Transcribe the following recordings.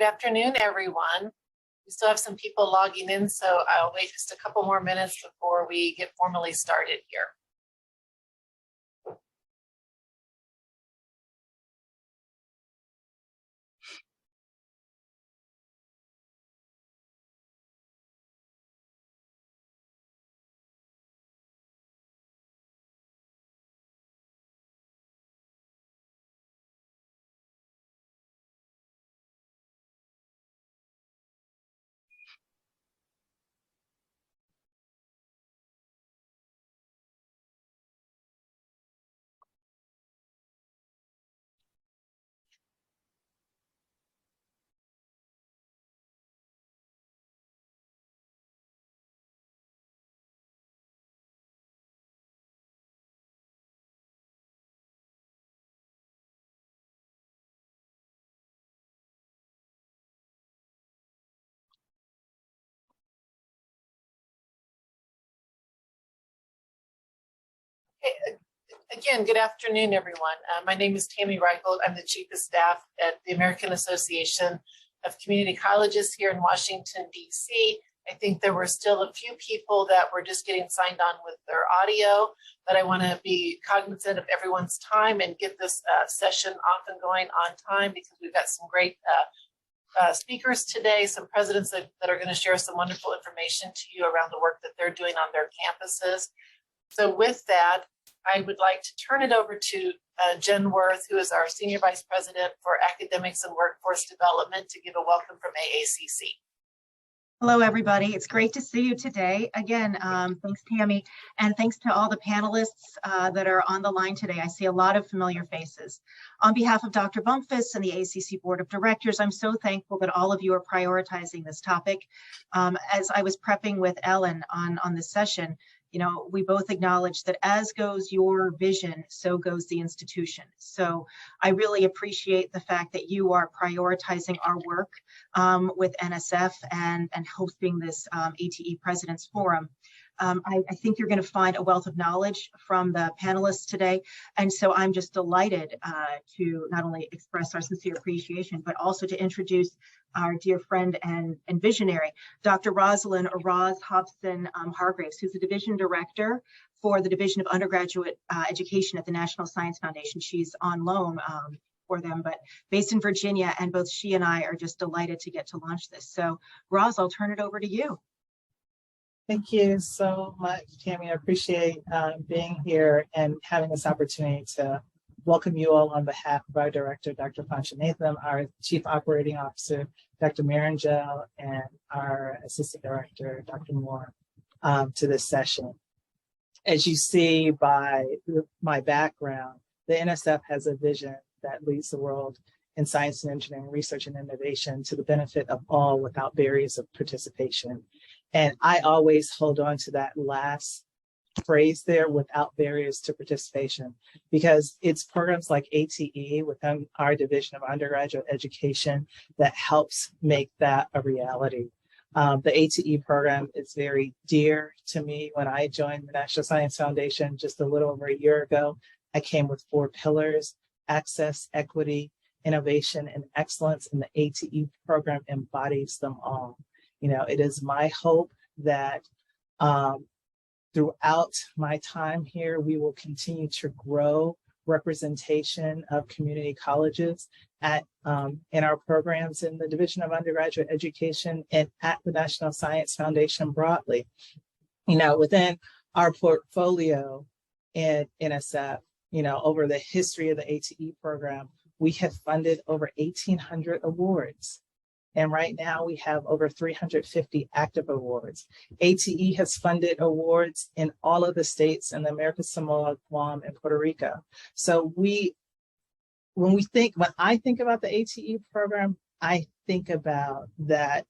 Good afternoon, everyone. We still have some people logging in, so I'll wait just a couple more minutes before we get formally started here. Okay. Again, good afternoon, everyone. My name is Tammy Reichelt. I'm the Chief of Staff at the American Association of Community Colleges here in Washington, D.C. I think there were still a few people that were just getting signed on with their audio, but I want to be cognizant of everyone's time and get this session off and going on time because we've got some great speakers today, some presidents that are going to share some wonderful information to you around the work that they're doing on their campuses. So with that, I would like to turn it over to Jen Worth, who is our Senior Vice President for Academics and Workforce Development, to give a welcome from AACC. Hello, everybody. It's great to see you today. Again, thanks, Tammy, and thanks to all the panelists that are on the line today. I see a lot of familiar faces. On behalf of Dr. Bumpus and the AACC Board of Directors, I'm so thankful that all of you are prioritizing this topic. As I was prepping with Ellen on this session, you know, we both acknowledge that as goes your vision, so goes the institution. So I really appreciate the fact that you are prioritizing our work with NSF and hosting this ATE President's Forum. I think you're going to find a wealth of knowledge from the panelists today. And so I'm just delighted to not only express our sincere appreciation, but also to introduce our dear friend and visionary, Dr. Rosalind or Roz Hobson Hargraves, who's the Division Director for the Division of Undergraduate Education at the National Science Foundation. She's on loan for them, but based in Virginia, and both she and I are just delighted to get to launch this. So Roz, I'll turn it over to you. Thank you so much, Tammy. I appreciate being here and having this opportunity to welcome you all on behalf of our director, Dr. Panchanatham, our Chief Operating Officer, Dr. Marangel, and our Assistant Director, Dr. Moore, to this session. As you see by my background, the NSF has a vision that leads the world in science and engineering, research and innovation to the benefit of all without barriers of participation. And I always hold on to that last phrase there, without barriers to participation, because it's programs like ATE within our Division of Undergraduate Education that helps make that a reality. The ATE program is very dear to me. When I joined the National Science Foundation just a little over a year ago, I came with 4 pillars: access, equity, innovation, and excellence, and the ATE program embodies them all. You know, it is my hope that throughout my time here, we will continue to grow representation of community colleges at in our programs in the Division of Undergraduate Education and at the National Science Foundation broadly. You know, within our portfolio in NSF, you know, over the history of the ATE program, we have funded over 1,800 awards. And right now we have over 350 active awards. ATE has funded awards in all of the states in the Americas, Samoa, Guam, and Puerto Rico. So when I think about the ATE program, I think about that,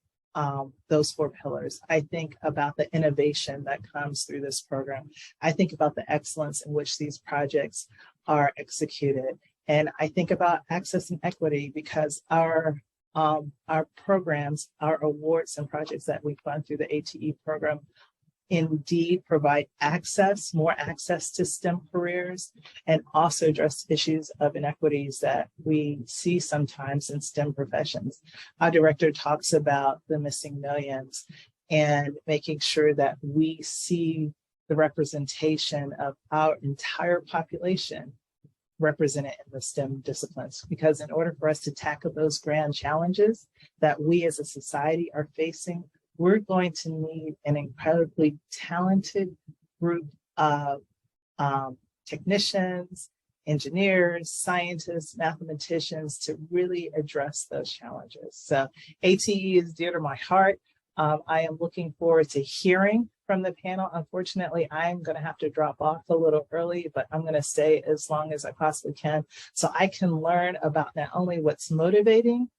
those 4 pillars. I think about the innovation that comes through this program. I think about the excellence in which these projects are executed. And I think about access and equity, because our programs, our awards and projects that we fund through the ATE program indeed provide access, more access to STEM careers, and also address issues of inequities that we see sometimes in STEM professions. Our director talks about the missing millions and making sure that we see the representation of our entire population represented in the STEM disciplines. Because in order for us to tackle those grand challenges that we as a society are facing, we're going to need an incredibly talented group of technicians, engineers, scientists, mathematicians to really address those challenges. So ATE is dear to my heart. I am looking forward to hearing from the panel. Unfortunately, I'm going to have to drop off a little early, but I'm going to stay as long as I possibly can so I can learn about not only what's motivating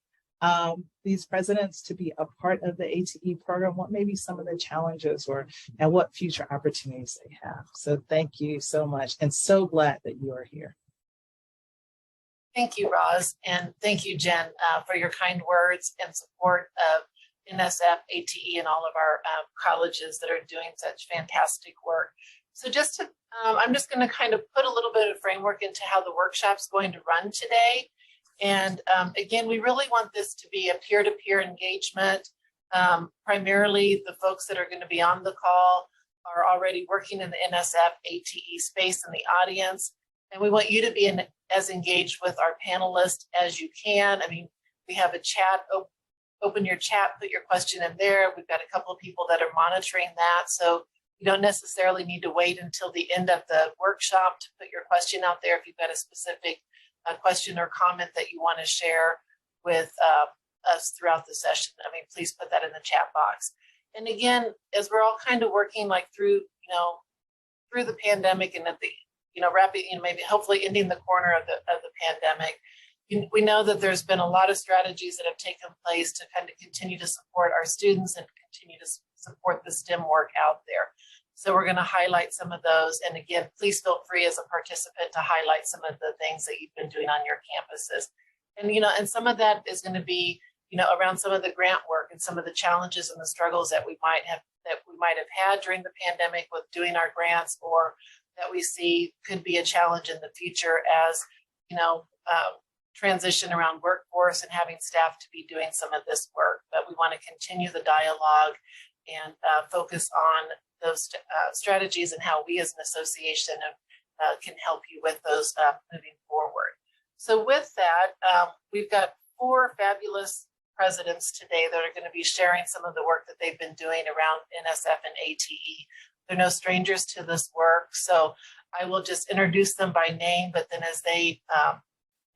these presidents to be a part of the ATE program, what may be some of the challenges and what future opportunities they have. So thank you so much, and so glad that you are here. Thank you, Roz, and thank you, Jen, for your kind words and support of NSF ATE and all of our colleges that are doing such fantastic work. So I'm just going to kind of put a little bit of framework into how the workshop's going to run today. And again, we really want this to be a peer-to-peer engagement. Primarily, the folks that are going to be on the call are already working in the NSF ATE space in the audience. And we want you to be as engaged with our panelists as you can. I mean, we have a chat. Open your chat, put your question in there. We've got a couple of people that are monitoring that. So you don't necessarily need to wait until the end of the workshop to put your question out there if you've got a specific question or comment that you want to share with us throughout the session. I mean, please put that in the chat box. And again, as we're all kind of working like through the pandemic and at the, rapid, maybe hopefully ending the corner of the pandemic, we know that there's been a lot of strategies that have taken place to kind of continue to support our students and continue to support the STEM work out there. So we're going to highlight some of those. And again, please feel free as a participant to highlight some of the things that you've been doing on your campuses. And, and some of that is going to be, around some of the grant work and some of the challenges and the struggles that we might have had during the pandemic with doing our grants, or that we see could be a challenge in the future as, transition around workforce and having staff to be doing some of this work. But we want to continue the dialogue and focus on those strategies and how we as an association can help you with those moving forward. So with that, we've got 4 fabulous presidents today that are going to be sharing some of the work that they've been doing around NSF and ATE. They're no strangers to this work, so I will just introduce them by name, but then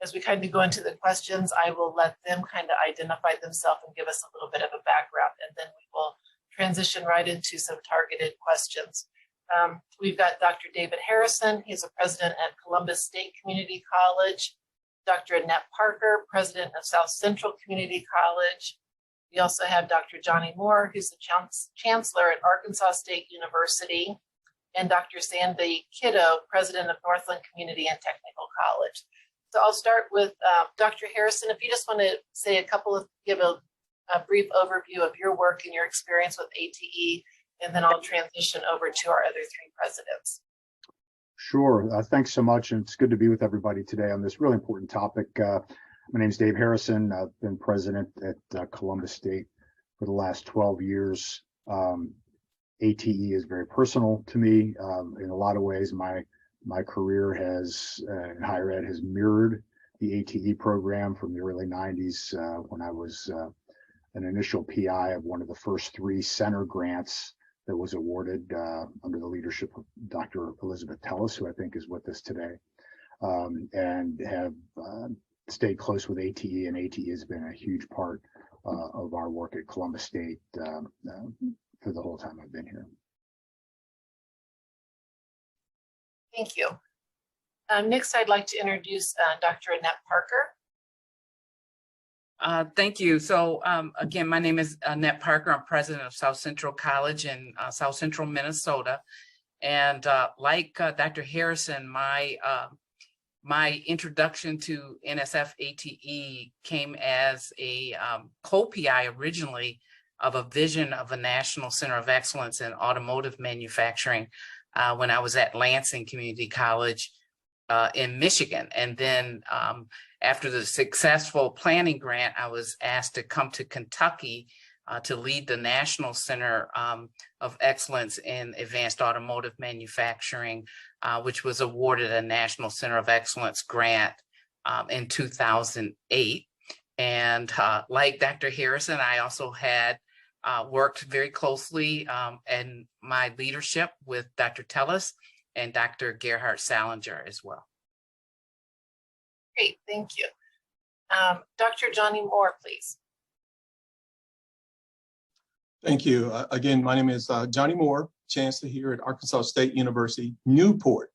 as we kind of go into the questions, I will let them kind of identify themselves and give us a little bit of a background, and then we will transition right into some targeted questions. We've got Dr. David Harrison. He's a president at Columbus State Community College. Dr. Annette Parker, president of South Central Community College. We also have Dr. Johnny Moore, who's the chancellor at Arkansas State University, and Dr. Sandy Kiddo, president of Northland Community and Technical College. So I'll start with Dr. Harrison. If you just want to say give a brief overview of your work and your experience with ATE, and then I'll transition over to our other 3 presidents. Sure. Thanks so much. And it's good to be with everybody today on this really important topic. My name is Dave Harrison. I've been president at Columbus State for the last 12 years. ATE is very personal to me. In a lot of ways, my career in higher ed has mirrored the ATE program from the early 90s when I was an initial PI of one of the first 3 center grants that was awarded under the leadership of Dr. Elizabeth Tellis, who I think is with us today, and have stayed close with ATE, and ATE has been a huge part of our work at Columbus State for the whole time I've been here. Thank you. Next, I'd like to introduce Dr. Annette Parker. Thank you. So again, my name is Annette Parker. I'm president of South Central College in South Central, Minnesota. And like Dr. Harrison, my introduction to NSF ATE came as a co-PI originally of a vision of a National Center of Excellence in Automotive Manufacturing when I was at Lansing Community College in Michigan. And then after the successful planning grant, I was asked to come to Kentucky to lead the National Center of Excellence in Advanced Automotive Manufacturing, which was awarded a National Center of Excellence grant in 2008. And like Dr. Harrison, I also had worked very closely in my leadership with Dr. Tellis and Dr. Gerhard Salinger as well. Great, thank you. Dr. Johnny Moore, please. Thank you. Again, my name is Johnny Moore, Chancellor here at Arkansas State University, Newport,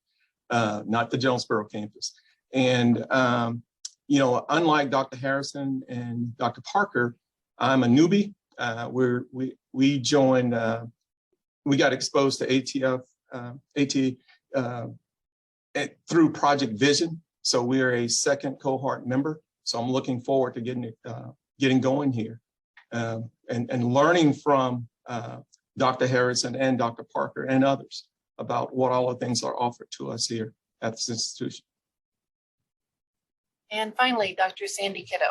not the Jonesboro campus. And, you know, unlike Dr. Harrison and Dr. Parker, I'm a newbie. We joined, we got exposed to ATE through Project Vision. So we are a second cohort member. So I'm looking forward to getting going here. And learning from Dr. Harrison and Dr. Parker and others about what all the things are offered to us here at this institution. And finally, Dr. Sandy Kiddo.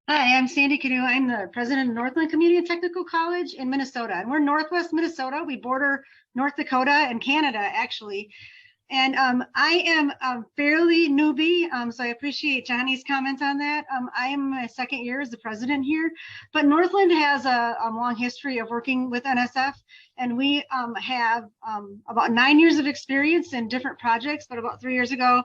Hi, I'm Sandy Kiddo. I'm the president of Northland Community and Technical College in Minnesota. And we're Northwest Minnesota. We border North Dakota and Canada, actually. And I am fairly newbie, so I appreciate Johnny's comment on that. I am my second year as the president here, but Northland has a long history of working with NSF, and we have about 9 years of experience in different projects, but about 3 years ago,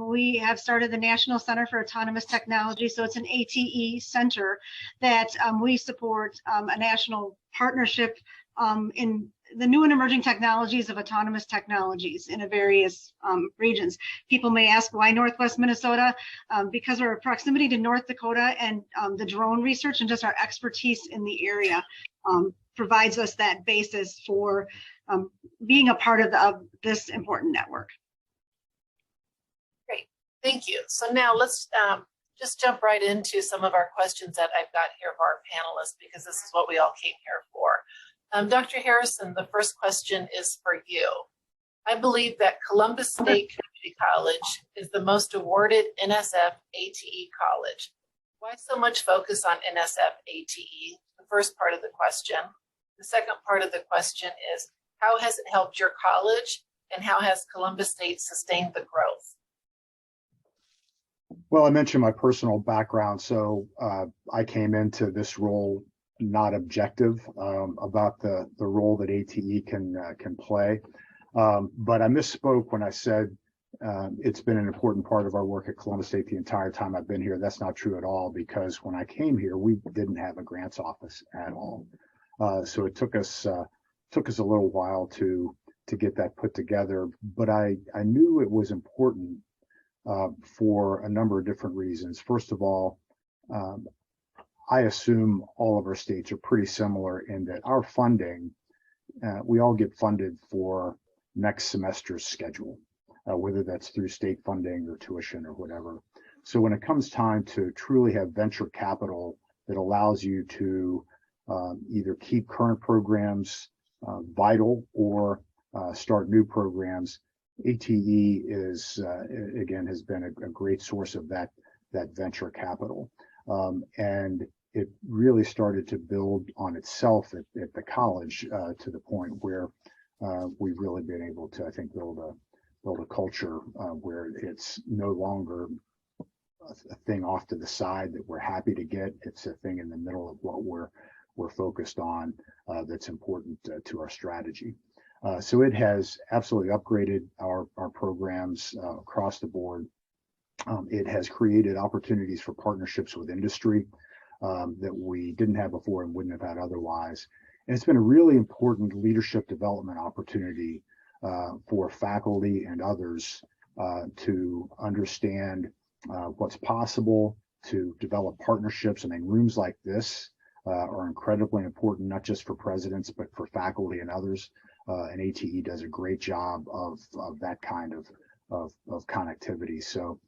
we have started the National Center for Autonomous Technology. So it's an ATE center that we support a national partnership in the new and emerging technologies of autonomous technologies in various regions. People may ask why Northwest Minnesota? Because our proximity to North Dakota and the drone research and just our expertise in the area provides us that basis for being a part of this important network. Great, thank you. So now let's just jump right into some of our questions that I've got here for our panelists, because this is what we all came here for. Dr. Harrison, the first question is for you. I believe that Columbus State Community College is the most awarded NSF ATE college. Why so much focus on NSF ATE? The first part of the question. The second part of the question is, how has it helped your college, and how has Columbus State sustained the growth? Well, I mentioned my personal background. So I came into this role not objective about the role that ATE can play. But I misspoke when I said it's been an important part of our work at Columbus State the entire time I've been here. That's not true at all, because when I came here, we didn't have a grants office at all. So it took us a little while to get that put together. But I knew it was important for a number of different reasons. First of all, I assume all of our states are pretty similar in that our funding, we all get funded for next semester's schedule, whether that's through state funding or tuition or whatever. So when it comes time to truly have venture capital that allows you to either keep current programs vital or start new programs, ATE is, again, has been a great source of that venture capital. And it really started to build on itself at the college to the point where we've really been able to, I think, build a culture where it's no longer a thing off to the side that we're happy to get. It's a thing in the middle of what we're focused on that's important to our strategy. So it has absolutely upgraded our programs across the board. It has created opportunities for partnerships with industry that we didn't have before and wouldn't have had otherwise. And it's been a really important leadership development opportunity for faculty and others to understand what's possible, to develop partnerships. I mean, rooms like this are incredibly important, not just for presidents, but for faculty and others. And ATE does a great job of that kind of connectivity. So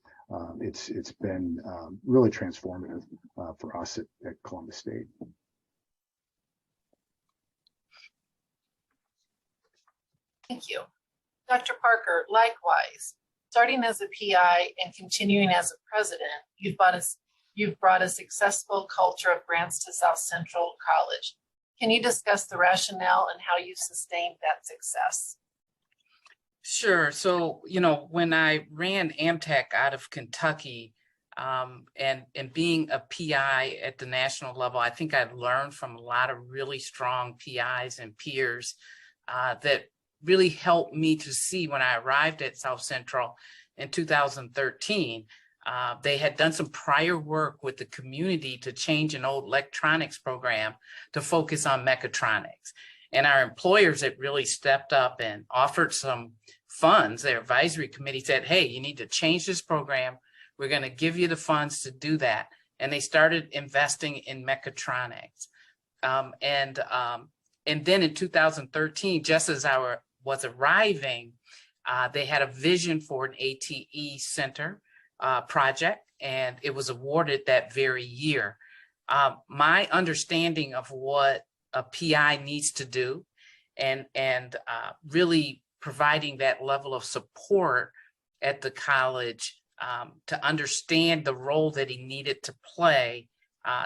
It's been really transformative for us at Columbus State. Thank you. Dr. Parker, likewise, starting as a PI and continuing as a president, you've brought a successful culture of grants to South Central College. Can you discuss the rationale and how you've sustained that success? Sure. So, when I ran AmTech out of Kentucky, and being a PI at the national level, I think I've learned from a lot of really strong PIs and peers that really helped me to see when I arrived at South Central in 2013. They had done some prior work with the community to change an old electronics program to focus on mechatronics. And our employers had really stepped up and offered some funds. Their advisory committee said, hey, you need to change this program. We're going to give you the funds to do that. And they started investing in mechatronics. And then in 2013, just as I was arriving, they had a vision for an ATE center project, and it was awarded that very year. My understanding of what a PI needs to do and really providing that level of support at the college to understand the role that he needed to play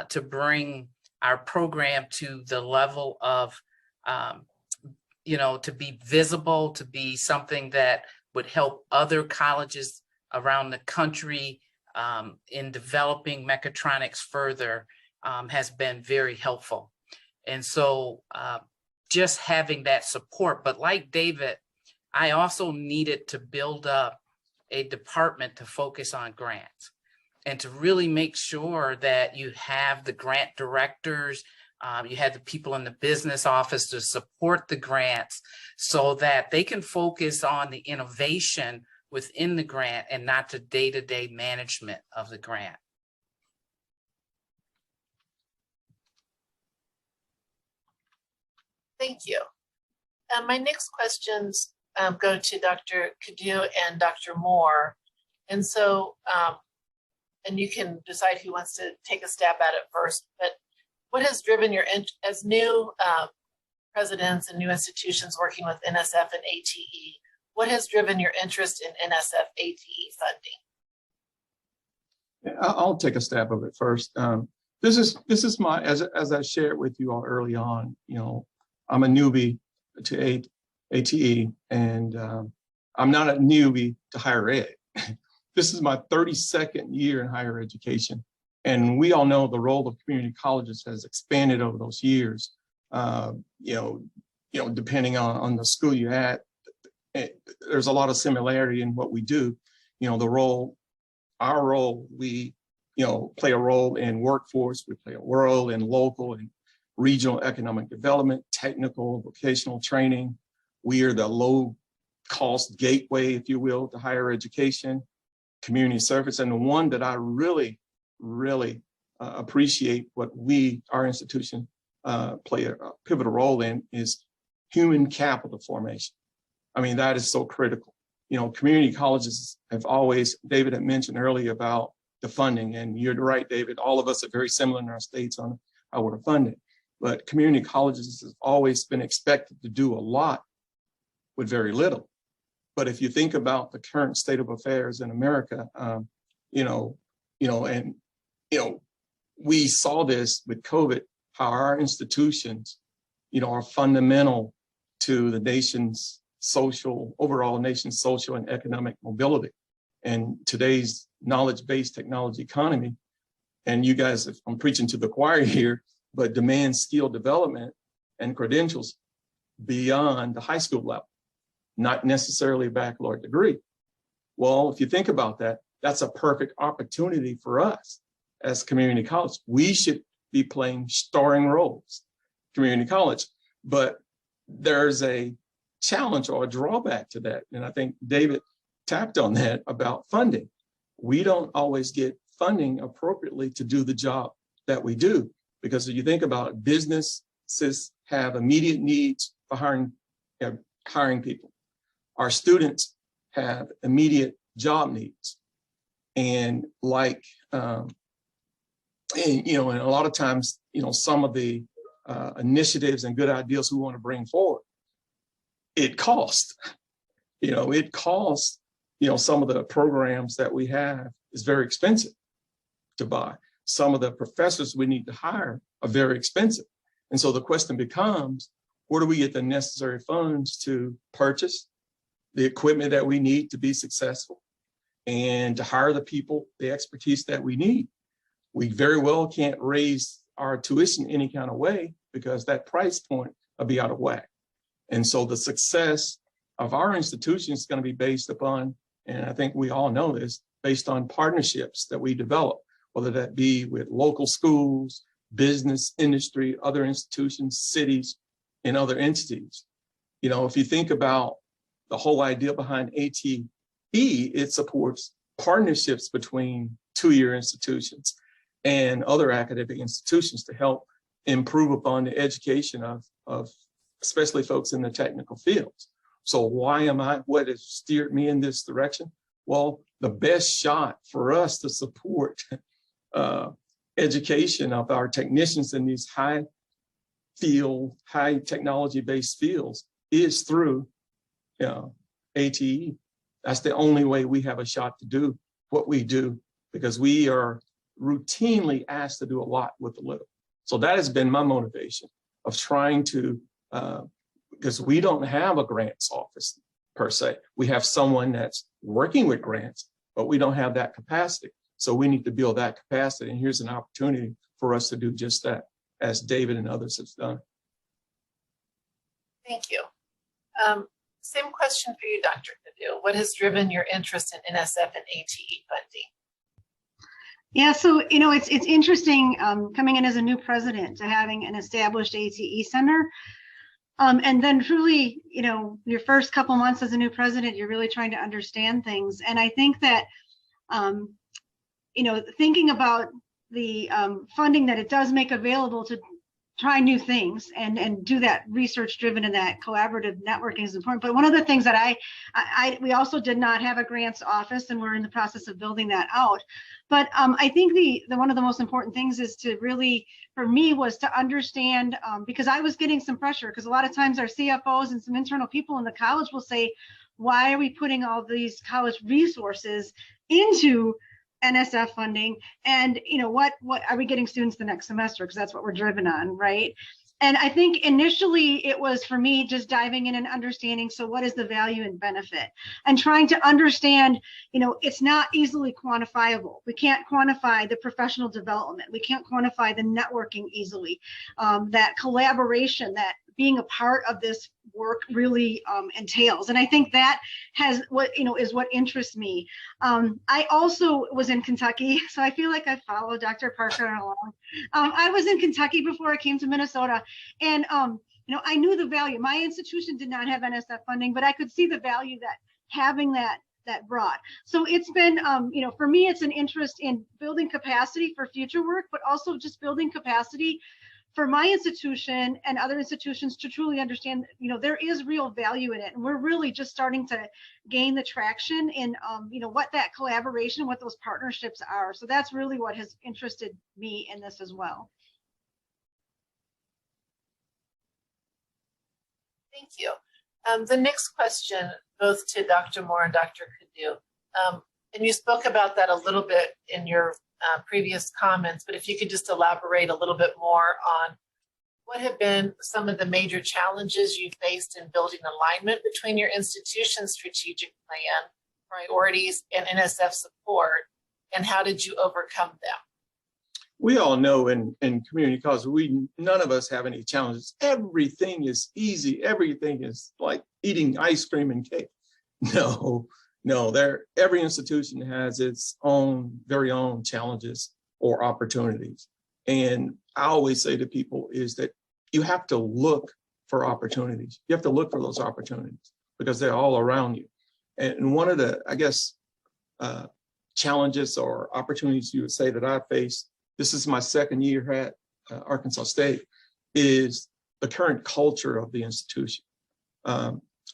to bring our program to the level of to be visible, to be something that would help other colleges around the country in developing mechatronics further has been very helpful. And so just having that support, but like David, I also needed to build up a department to focus on grants and to really make sure that you have the grant directors, you have the people in the business office to support the grants so that they can focus on the innovation within the grant and not the day-to-day management of the grant. Thank you. My next questions go to Dr. Cadieux and Dr. Moore. And so, and you can decide who wants to take a stab at it first, but what has driven your, as new presidents and new institutions working with NSF and ATE, what has driven your interest in NSF ATE funding? I'll take a stab of it first. This is my, as I shared with you all early on, I'm a newbie to ATE, and I'm not a newbie to higher ed. This is my 32nd year in higher education. And we all know the role of community colleges has expanded over those years. Depending on the school you're at, there's a lot of similarity in what we do. Our role, we play a role in workforce, we play a role in local and regional economic development, technical, vocational training. We are the low cost gateway, if you will, to higher education, community service. And the one that I really appreciate what our institution play a pivotal role in is human capital formation. I mean, that is so critical. Community colleges have always, David had mentioned earlier about the funding, and you're right, David, all of us are very similar in our states on how we're funded. But community colleges have always been expected to do a lot with very little. But if you think about the current state of affairs in America, we saw this with COVID, how our institutions, are fundamental to the nation's overall nation's social and economic mobility. And today's knowledge-based technology economy, and you guys, I'm preaching to the choir here, but demand skill development and credentials beyond the high school level, not necessarily a baccalaureate degree. Well, if you think about that, that's a perfect opportunity for us as community college. We should be playing starring roles, community college, but there's a challenge or a drawback to that. And I think David tapped on that about funding. We don't always get funding appropriately to do the job that we do, because if you think about it, businesses have immediate needs for hiring people. Our students have immediate job needs. And like, and a lot of times, some of the initiatives and good ideas we want to bring forward, it costs. It costs. Some of the programs that we have is very expensive to buy. Some of the professors we need to hire are very expensive. And so the question becomes, where do we get the necessary funds to purchase the equipment that we need to be successful and to hire the people, the expertise that we need? We very well can't raise our tuition any kind of way because that price point will be out of whack. And so the success of our institution is going to be based upon, and I think we all know this, based on partnerships that we develop, whether that be with local schools, business, industry, other institutions, cities, and other entities. If you think about the whole idea behind ATE, it supports partnerships between two-year institutions and other academic institutions to help improve upon the education of especially folks in the technical fields. So what has steered me in this direction? Well, the best shot for us to support education of our technicians in these high technology-based fields is through ATE. That's the only way we have a shot to do what we do, because we are routinely asked to do a lot with a little. So that has been my motivation of trying to, because we don't have a grants office per se. We have someone that's working with grants, but we don't have that capacity. So we need to build that capacity. And here's an opportunity for us to do just that, as David and others have done. Thank you. Same question for you, Dr. Cadieux. What has driven your interest in NSF and ATE funding? Yeah, so it's interesting coming in as a new president to having an established ATE center. And then truly, your first couple months as a new president, you're really trying to understand things. And I think that, thinking about the funding that it does make available to try new things and do that research driven and that collaborative networking is important. But one of the things that we also did not have a grants office, and we're in the process of building that out. But I think the one of the most important things is to really, for me, was to understand, because I was getting some pressure, because a lot of times our CFOs and some internal people in the college will say, why are we putting all these college resources into NSF funding, and what are we getting students the next semester, because that's what we're driven on, right? And I think initially it was for me just diving in and understanding, so what is the value and benefit, and trying to understand, it's not easily quantifiable. We can't quantify the professional development, we can't quantify the networking easily, that collaboration that being a part of this work really entails. And I think that has is what interests me. I also was in Kentucky, so I feel like I follow Dr. Parker along. I was in Kentucky before I came to Minnesota, and I knew the value. My institution did not have NSF funding, but I could see the value that having that brought. So it's been, for me, it's an interest in building capacity for future work, but also just building capacity for my institution and other institutions to truly understand, there is real value in it. And we're really just starting to gain the traction in, what that collaboration, what those partnerships are. So that's really what has interested me in this as well. Thank you. The next question, both to Dr. Moore and Dr. Cadieux, and you spoke about that a little bit in your previous comments, but if you could just elaborate a little bit more on what have been some of the major challenges you faced in building alignment between your institution's strategic plan, priorities, and NSF support, and how did you overcome them? We all know in community college, none of us have any challenges. Everything is easy. Everything is like eating ice cream and cake. No, every institution has its very own challenges or opportunities. And I always say to people is that you have to look for opportunities. You have to look for those opportunities because they're all around you. And one of the, I guess, challenges or opportunities you would say that I faced, this is my second year at Arkansas State, is the current culture of the institution.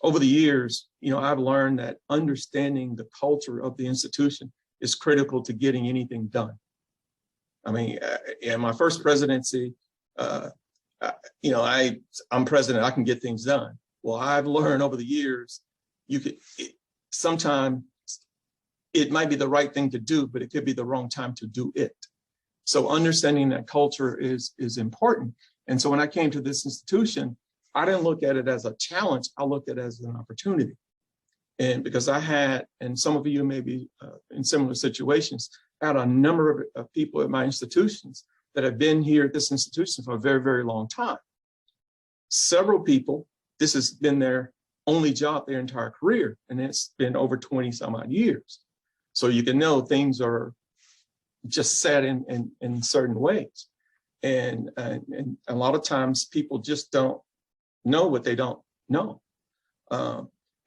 Over the years, I've learned that understanding the culture of the institution is critical to getting anything done. I mean, in my first presidency, you know, I'm president, I can get things done. Well, I've learned over the years, sometimes it might be the right thing to do, but it could be the wrong time to do it. So understanding that culture is important. And so when I came to this institution, I didn't look at it as a challenge, I looked at it as an opportunity. And because I had, and some of you may be in similar situations, I had a number of people at my institutions that have been here at this institution for a very, very long time. Several people, this has been their only job their entire career, and it's been over 20 some odd years. So you can know things are just set in certain ways. And a lot of times people just don't know what they don't know.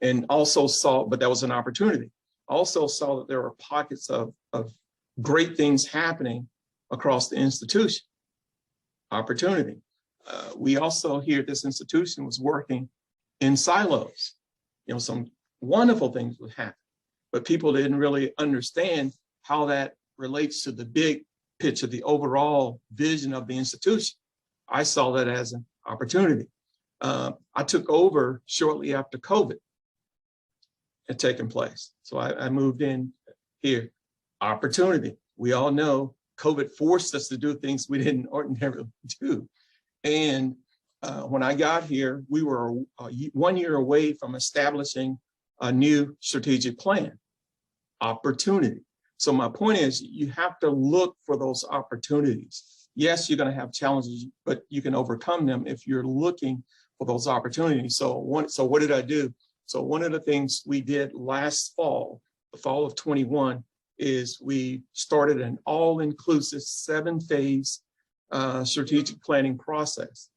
And also saw, but that was an opportunity. Also saw that there were pockets of great things happening across the institution. Opportunity. We also here at this institution was working in silos. You know, some wonderful things would happen, but people didn't really understand how that relates to the big picture, the overall vision of the institution. I saw that as an opportunity. I took over shortly after COVID had taken place. So I moved in here. Opportunity. We all know COVID forced us to do things we didn't ordinarily do. And when I got here, we were 1 year away from establishing a new strategic plan. Opportunity. So my point is, you have to look for those opportunities. Yes, you're going to have challenges, but you can overcome them if you're looking for those opportunities. So what did I do? So one of the things we did last fall, the fall of 21, is we started an all-inclusive 7-phase strategic planning process,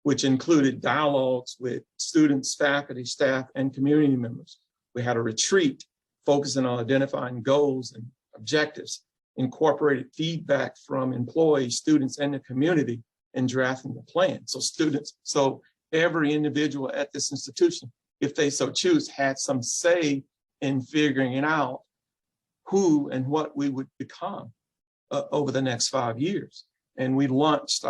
which included dialogues with students, faculty, staff, and community members. We had a retreat focusing on identifying goals and objectives, incorporated feedback from employees, students, and the community in drafting the plan. So every individual at this institution, if they so choose, had some say in figuring it out who and what we would become over the next 5 years. And we launched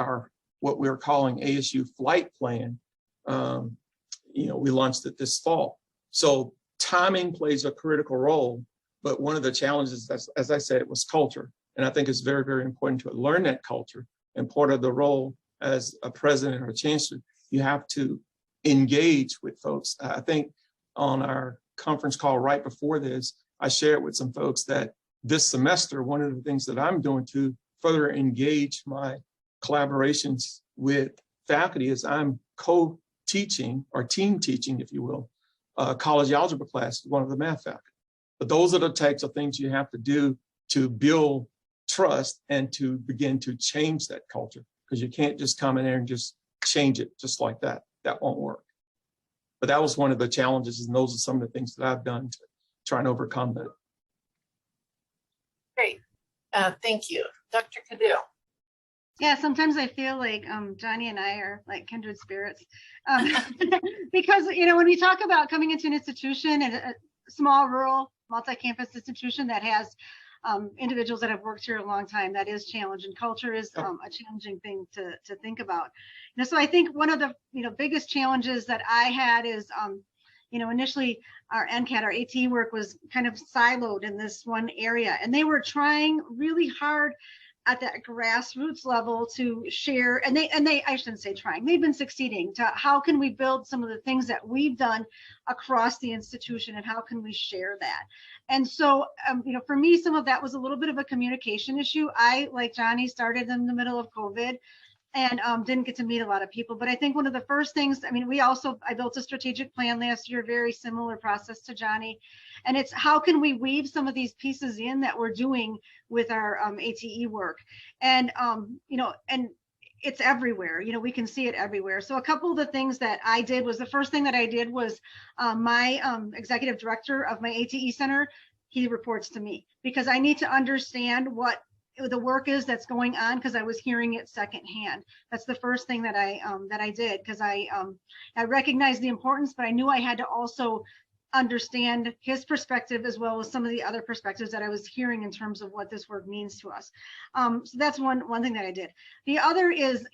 what we're calling ASU Flight Plan. You know, we launched it this fall. So timing plays a critical role, but one of the challenges, as I said, was culture. And I think it's very, very important to learn that culture. And part of the role as a president or a chancellor, you have to engage with folks. I think on our conference call right before this, I shared with some folks that this semester, one of the things that I'm doing to further engage my collaborations with faculty is I'm co-teaching or team teaching, if you will, college algebra class, one of the math faculty. But those are the types of things you have to do to build trust and to begin to change that culture, because you can't just come in there and just change it just like that. That won't work. But that was one of the challenges, and those are some of the things that I've done to try and overcome that. Great. Thank you. Dr. Cadill. Yeah, sometimes I feel like Johnny and I are like kindred spirits because, you know, when we talk about coming into an institution and a small rural multi-campus institution that has individuals that have worked here a long time, that is challenging. Culture is a challenging thing to think about. You know, so I think one of the biggest challenges that I had is initially our NCAT, our ATE work was kind of siloed in this one area, and they were trying really hard at that grassroots level to share, and they I shouldn't say trying, they've been succeeding to how can we build some of the things that we've done across the institution, and how can we share that. And so for me, some of that was a little bit of a communication issue. I, like Johnny, started in the middle of COVID and didn't get to meet a lot of people. But I think one of the first things, I built a strategic plan last year, very similar process to Johnny. And it's how can we weave some of these pieces in that we're doing with our ATE work. And, and it's everywhere, we can see it everywhere. So a couple of the things that I did was, the first thing that I did was my executive director of my ATE center, he reports to me because I need to understand what the work is that's going on, because I was hearing it secondhand. That's the first thing that I did, because I recognized the importance, but I knew I had to also understand his perspective as well as some of the other perspectives that I was hearing in terms of what this work means to us. So that's one thing that I did. The other is,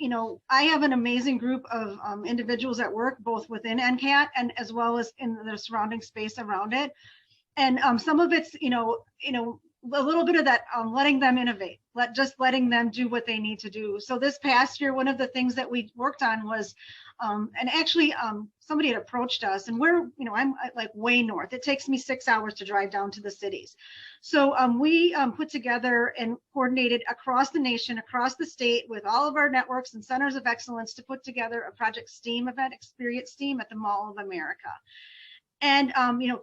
I have an amazing group of individuals at work, both within NCAT and as well as in the surrounding space around it. And some of it's, a little bit of that letting them innovate, letting them do what they need to do. So this past year, one of the things that we worked on was, and actually somebody had approached us, and I'm like way north. It takes me 6 hours to drive down to the cities. So we put together and coordinated across the nation, across the state, with all of our networks and centers of excellence to put together a Project STEAM event, Experience STEAM, at the Mall of America. And,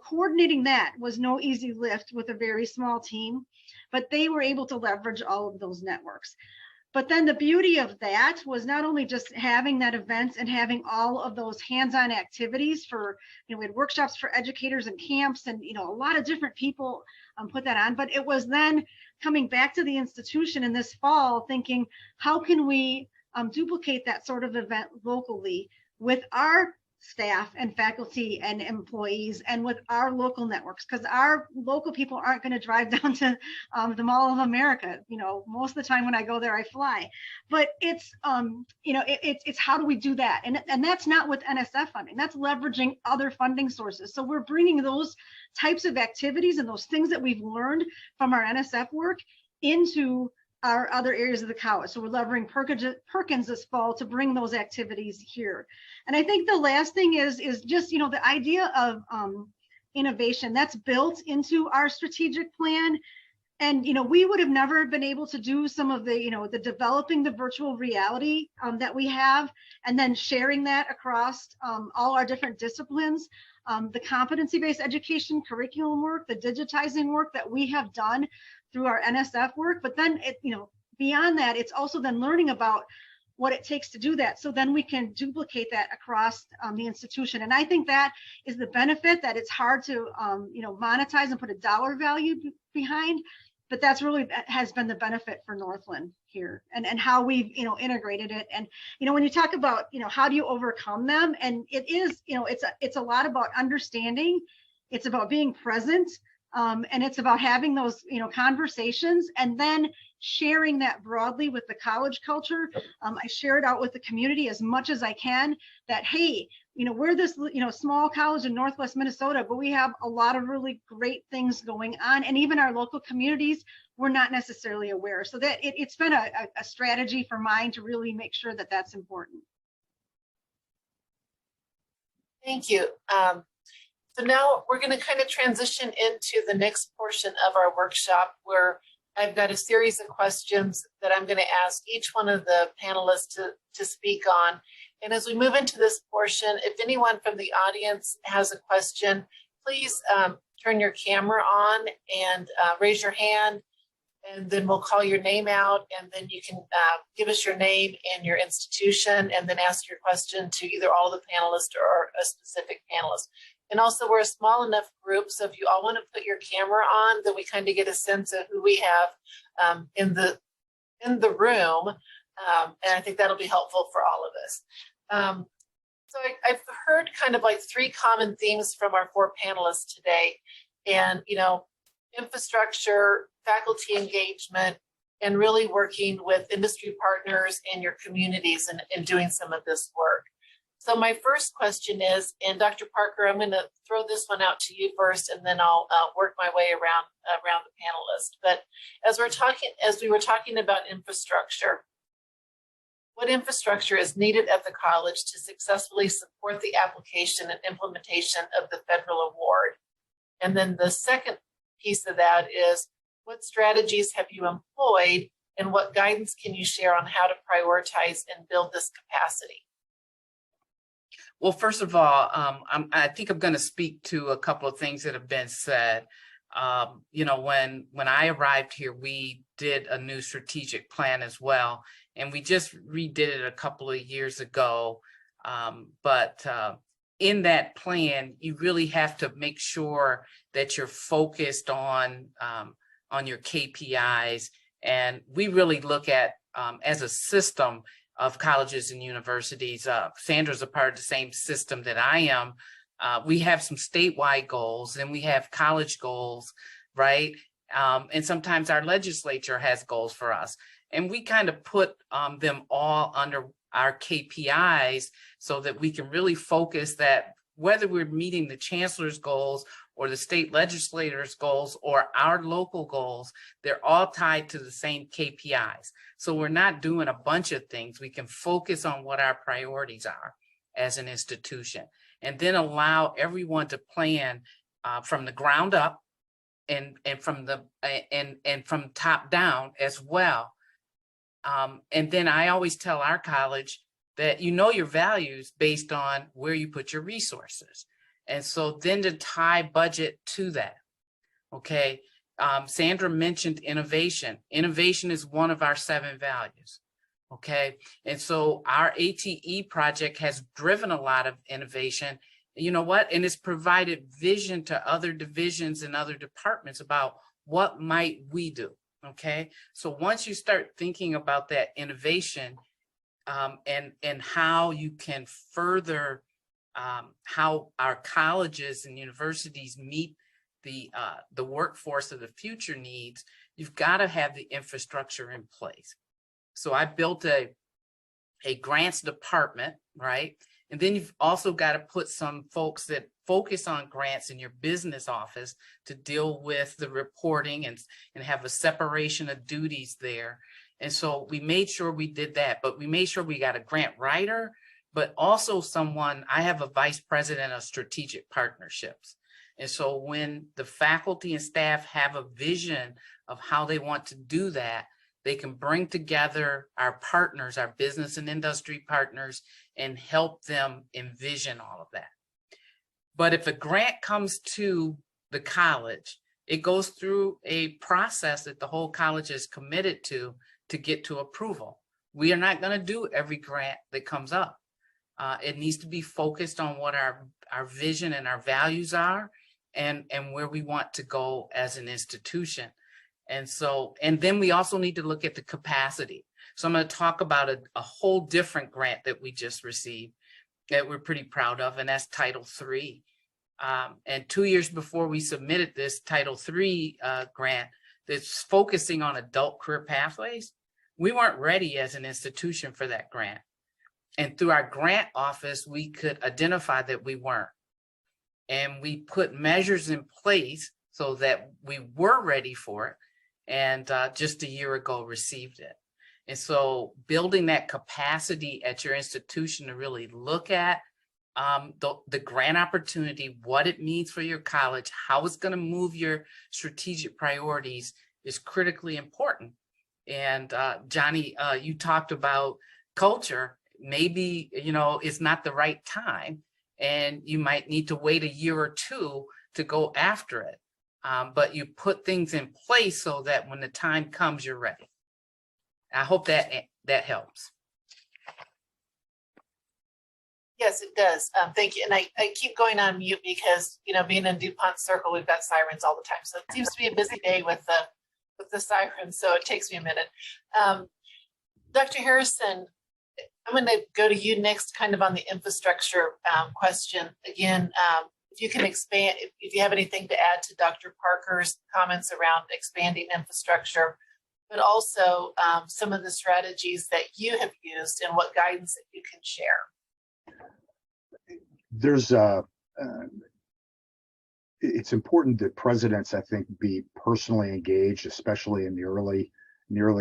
coordinating that was no easy lift with a very small team, but they were able to leverage all of those networks. But then the beauty of that was not only just having that event and having all of those hands-on activities for, we had workshops for educators and camps and, a lot of different people put that on, but it was then coming back to the institution in this fall thinking, how can we duplicate that sort of event locally with our staff and faculty and employees and with our local networks, because our local people aren't going to drive down to the Mall of America. Most of the time when I go there, I fly. But it's, it's how do we do that? And that's not with NSF funding. That's leveraging other funding sources. So we're bringing those types of activities and those things that we've learned from our NSF work into our other areas of the college. So we're leveraging Perkins this fall to bring those activities here. And I think the last thing is just, the idea of innovation that's built into our strategic plan. And, we would have never been able to do some of the, the developing the virtual reality that we have, and then sharing that across all our different disciplines, the competency-based education curriculum work, the digitizing work that we have done through our NSF work. But then beyond that, it's also then learning about what it takes to do that. So then we can duplicate that across the institution. And I think that is the benefit, that it's hard to, monetize and put a dollar value behind, but that's really has been the benefit for Northland here, and how we've, integrated it. And, when you talk about, how do you overcome them? And it is, it's a lot about understanding. It's about being present. And it's about having those, conversations, and then sharing that broadly with the college culture. I share it out with the community as much as I can, that, hey, we're this, small college in Northwest Minnesota, but we have a lot of really great things going on. And even our local communities, we're not necessarily aware. So that it's been a strategy for mine to really make sure that that's important. Thank you. So now we're going to kind of transition into the next portion of our workshop, where I've got a series of questions that I'm going to ask each one of the panelists to speak on. And as we move into this portion, if anyone from the audience has a question, please turn your camera on and raise your hand, and then we'll call your name out, and then you can give us your name and your institution, and then ask your question to either all the panelists or a specific panelist. And also, we're a small enough group, so if you all want to put your camera on, then we kind of get a sense of who we have in the room, and I think that'll be helpful for all of us. So I've heard kind of like three common themes from our four panelists today, and infrastructure, faculty engagement, and really working with industry partners and your communities in doing some of this work. So my first question is, and Dr. Parker, I'm going to throw this one out to you first, and then I'll work my way around the panelists. But as we were talking about infrastructure, what infrastructure is needed at the college to successfully support the application and implementation of the federal award? And then the second piece of that is, what strategies have you employed, and what guidance can you share on how to prioritize and build this capacity? Well, first of all, I think I'm going to speak to a couple of things that have been said. When I arrived here, we did a new strategic plan as well, and we just redid it a couple of years ago. But in that plan, you really have to make sure that you're focused on your KPIs, and we really look at as a system of colleges and universities. Sandra's a part of the same system that I am, We have some statewide goals and we have college goals, right? And sometimes our legislature has goals for us. And we kind of put them all under our KPIs so that we can really focus that whether we're meeting the chancellor's goals or the state legislator's goals or our local goals, they're all tied to the same KPIs. So we're not doing a bunch of things. We can focus on what our priorities are as an institution, and then allow everyone to plan from the ground up and from top down as well. And then I always tell our college that you know your values based on where you put your resources. And so then to tie budget to that, okay? Sandra mentioned innovation. Innovation is one of our 7 values, okay? And so our ATE project has driven a lot of innovation. You know what? And it's provided vision to other divisions and other departments about what might we do, okay? So once you start thinking about that innovation and how you can further how our colleges and universities meet the workforce of the future needs, you've got to have the infrastructure in place. So I built a grants department, right? And then you've also got to put some folks that focus on grants in your business office to deal with the reporting and have a separation of duties there. And so we made sure we did that, but we made sure we got a grant writer, but also someone, I have a vice president of strategic partnerships. And so when the faculty and staff have a vision of how they want to do that, they can bring together our partners, our business and industry partners, and help them envision all of that. But if a grant comes to the college, it goes through a process that the whole college is committed to get to approval. We are not going to do every grant that comes up. It needs to be focused on what our vision and our values are and where we want to go as an institution. And so, and then we also need to look at the capacity. So I'm going to talk about a whole different grant that we just received that we're pretty proud of, and that's Title III. And 2 years before we submitted this Title III grant that's focusing on adult career pathways, we weren't ready as an institution for that grant. And through our grant office, we could identify that we weren't. And we put measures in place so that we were ready for it, and just a year ago received it. And so building that capacity at your institution to really look at the grant opportunity, what it means for your college, how it's going to move your strategic priorities is critically important. And Johnny, you talked about culture. Maybe, you know, it's not the right time and you might need to wait a year or two to go after it. But you put things in place so that when the time comes, you're ready. I hope that helps. Yes, it does. Thank you. And I keep going on mute because, you know, being in DuPont Circle, we've got sirens all the time. So it seems to be a busy day with the sirens. So it takes me a minute. Dr. Harrison, I'm going to go to you next, kind of on the infrastructure question. Again, if you can expand, if you have anything to add to Dr. Parker's comments around expanding infrastructure, but also some of the strategies that you have used and what guidance that you can share. There's it's important that presidents, I think, be personally engaged, especially in the early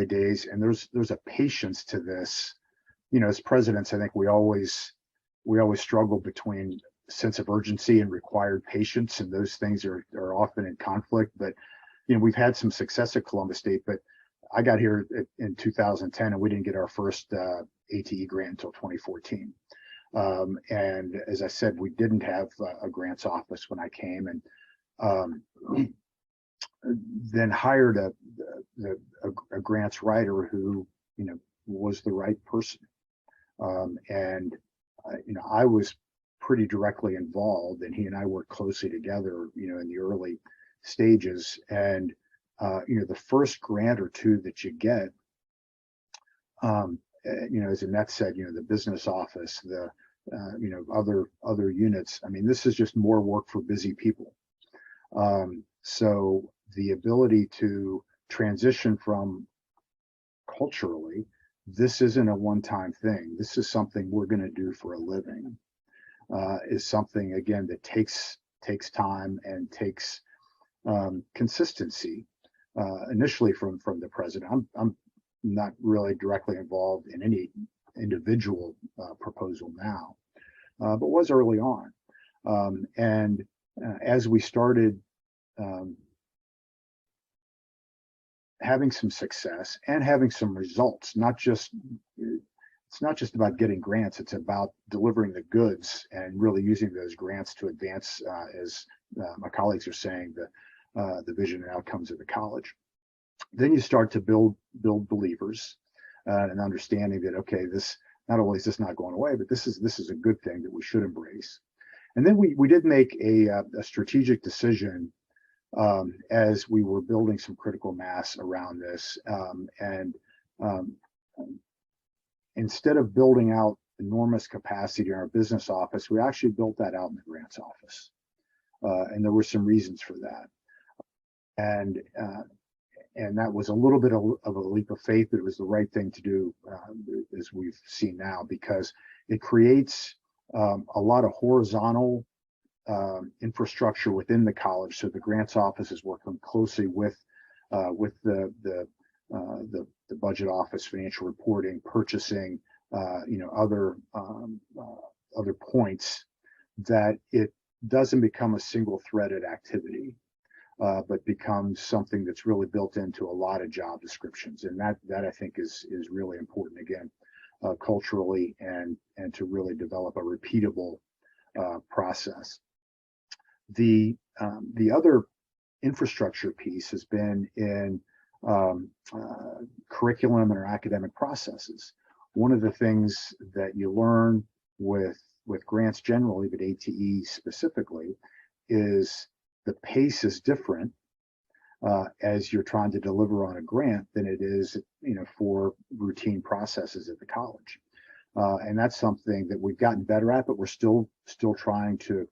days. And there's a patience to this. You know, as presidents, I think we always struggle between sense of urgency and required patience, and those things are often in conflict. But you know, we've had some success at Columbus State, but I got here in 2010 and we didn't get our first ATE grant until 2014. And as I said, we didn't have a grants office when I came, and then hired a grants writer who, you know, was the right person. And you know, I was pretty directly involved, and he and I worked closely together, you know, in the early stages. And you know, the first grant or two that you get, you know, as Annette said, you know, the business office, the other units. I mean, this is just more work for busy people. So the ability to transition from culturally, this isn't a one-time thing. This is something we're going to do for a living. Is something again that takes time and takes consistency. Initially from the president, I'm not really directly involved in any individual proposal now, but was early on. And as we started having some success and having some results, it's not just about getting grants, it's about delivering the goods and really using those grants to advance, as my colleagues are saying, the vision and outcomes of the college. Then you start to build believers and understanding that, okay, this not only is this not going away, but this is a good thing that we should embrace. And then we did make a strategic decision as we were building some critical mass around this. Instead of building out enormous capacity in our business office, we actually built that out in the grants office. And there were some reasons for that. And that was a little bit of a leap of faith, but it was the right thing to do, as we've seen now, because it creates a lot of horizontal infrastructure within the college. So the grants office is working closely with the budget office, financial reporting, purchasing, other points, that it doesn't become a single threaded activity, but becomes something that's really built into a lot of job descriptions. And that I think is really important, again, culturally, and to really develop a repeatable process. The other infrastructure piece has been in curriculum and our academic processes. One of the things that you learn with grants generally, but ATE specifically, is the pace is different as you're trying to deliver on a grant than it is, for routine processes at the college. And that's something that we've gotten better at, but we're still trying to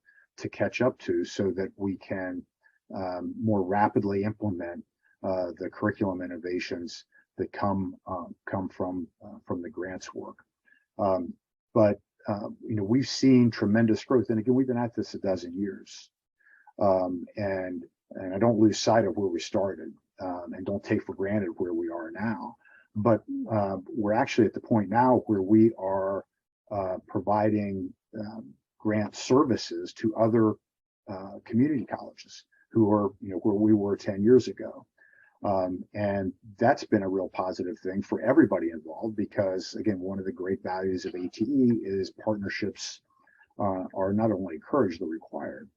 catch up to, so that we can more rapidly implement the curriculum innovations that come from the grants work. But we've seen tremendous growth, and again, we've been at this a dozen years, and I don't lose sight of where we started, and don't take for granted where we are now. But we're actually at the point now where we are providing grant services to other community colleges who are, where we were 10 years ago. And that's been a real positive thing for everybody involved, because again, one of the great values of ATE is partnerships are not only encouraged, they're required.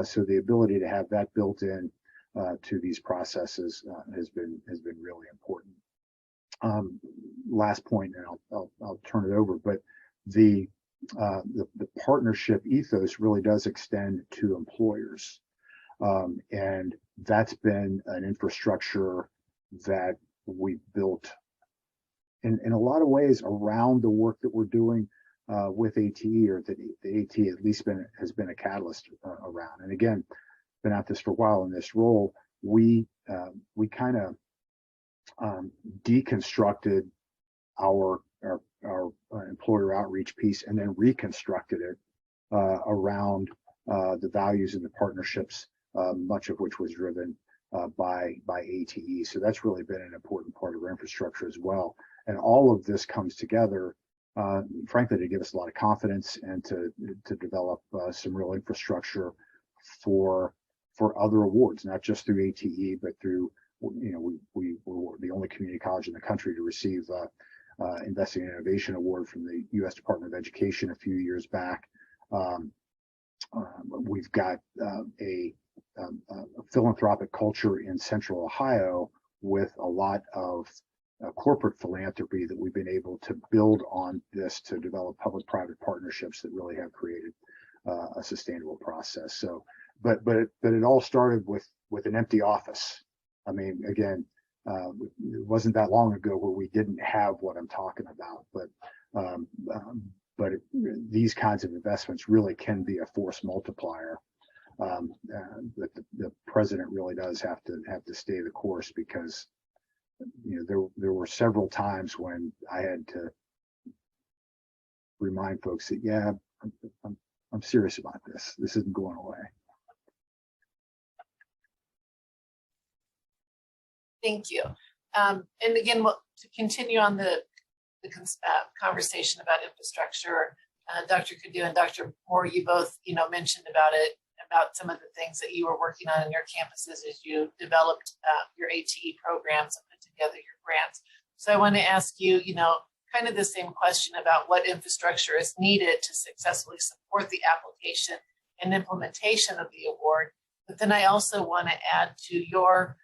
So the ability to have that built in to these processes has been really important. Last point, and I'll turn it over, but the partnership ethos really does extend to employers. And that's been an infrastructure that we built in a lot of ways around the work that we're doing with ATE, or that the ATE at least has been a catalyst around. And again, been at this for a while in this role. We kind of deconstructed our employer outreach piece, and then reconstructed it around the values and the partnerships, much of which was driven by ATE. So that's really been an important part of our infrastructure as well. And all of this comes together, frankly, to give us a lot of confidence and to develop some real infrastructure for other awards, not just through ATE, but through, we were the only community college in the country to receive Investing in Innovation Award from the U.S. Department of Education a few years back. We've got a philanthropic culture in Central Ohio with a lot of corporate philanthropy that we've been able to build on this to develop public-private partnerships that really have created a sustainable process. So, but it all started with an empty office. I mean, again, it wasn't that long ago where we didn't have what I'm talking about, but these kinds of investments really can be a force multiplier. That the president really does have to stay the course, because there were several times when I had to remind folks that, yeah, I'm serious about this. This isn't going away. Thank you. And again, to continue on the conversation about infrastructure, Dr. Cadu and Dr. Moore, you both, mentioned about some of the things that you were working on in your campuses as you developed your ATE programs and put together your grants. So I want to ask you, kind of the same question about what infrastructure is needed to successfully support the application and implementation of the award. But then I also want to add to your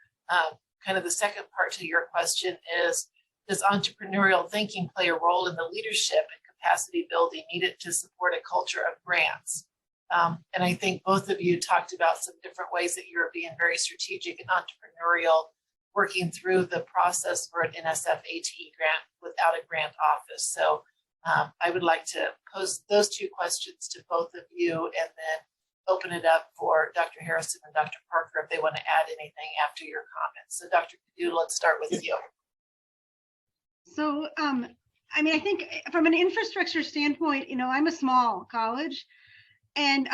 kind of the second part to your question is, does entrepreneurial thinking play a role in the leadership and capacity building needed to support a culture of grants? And I think both of you talked about some different ways that you're being very strategic and entrepreneurial, working through the process for an NSF ATE grant without a grant office. So I would like to pose those two questions to both of you and then open it up for Dr. Harrison and Dr. Parker if they want to add anything after your comments. So Dr. Cadu, let's start with you. So, I think from an infrastructure standpoint, I'm a small college, and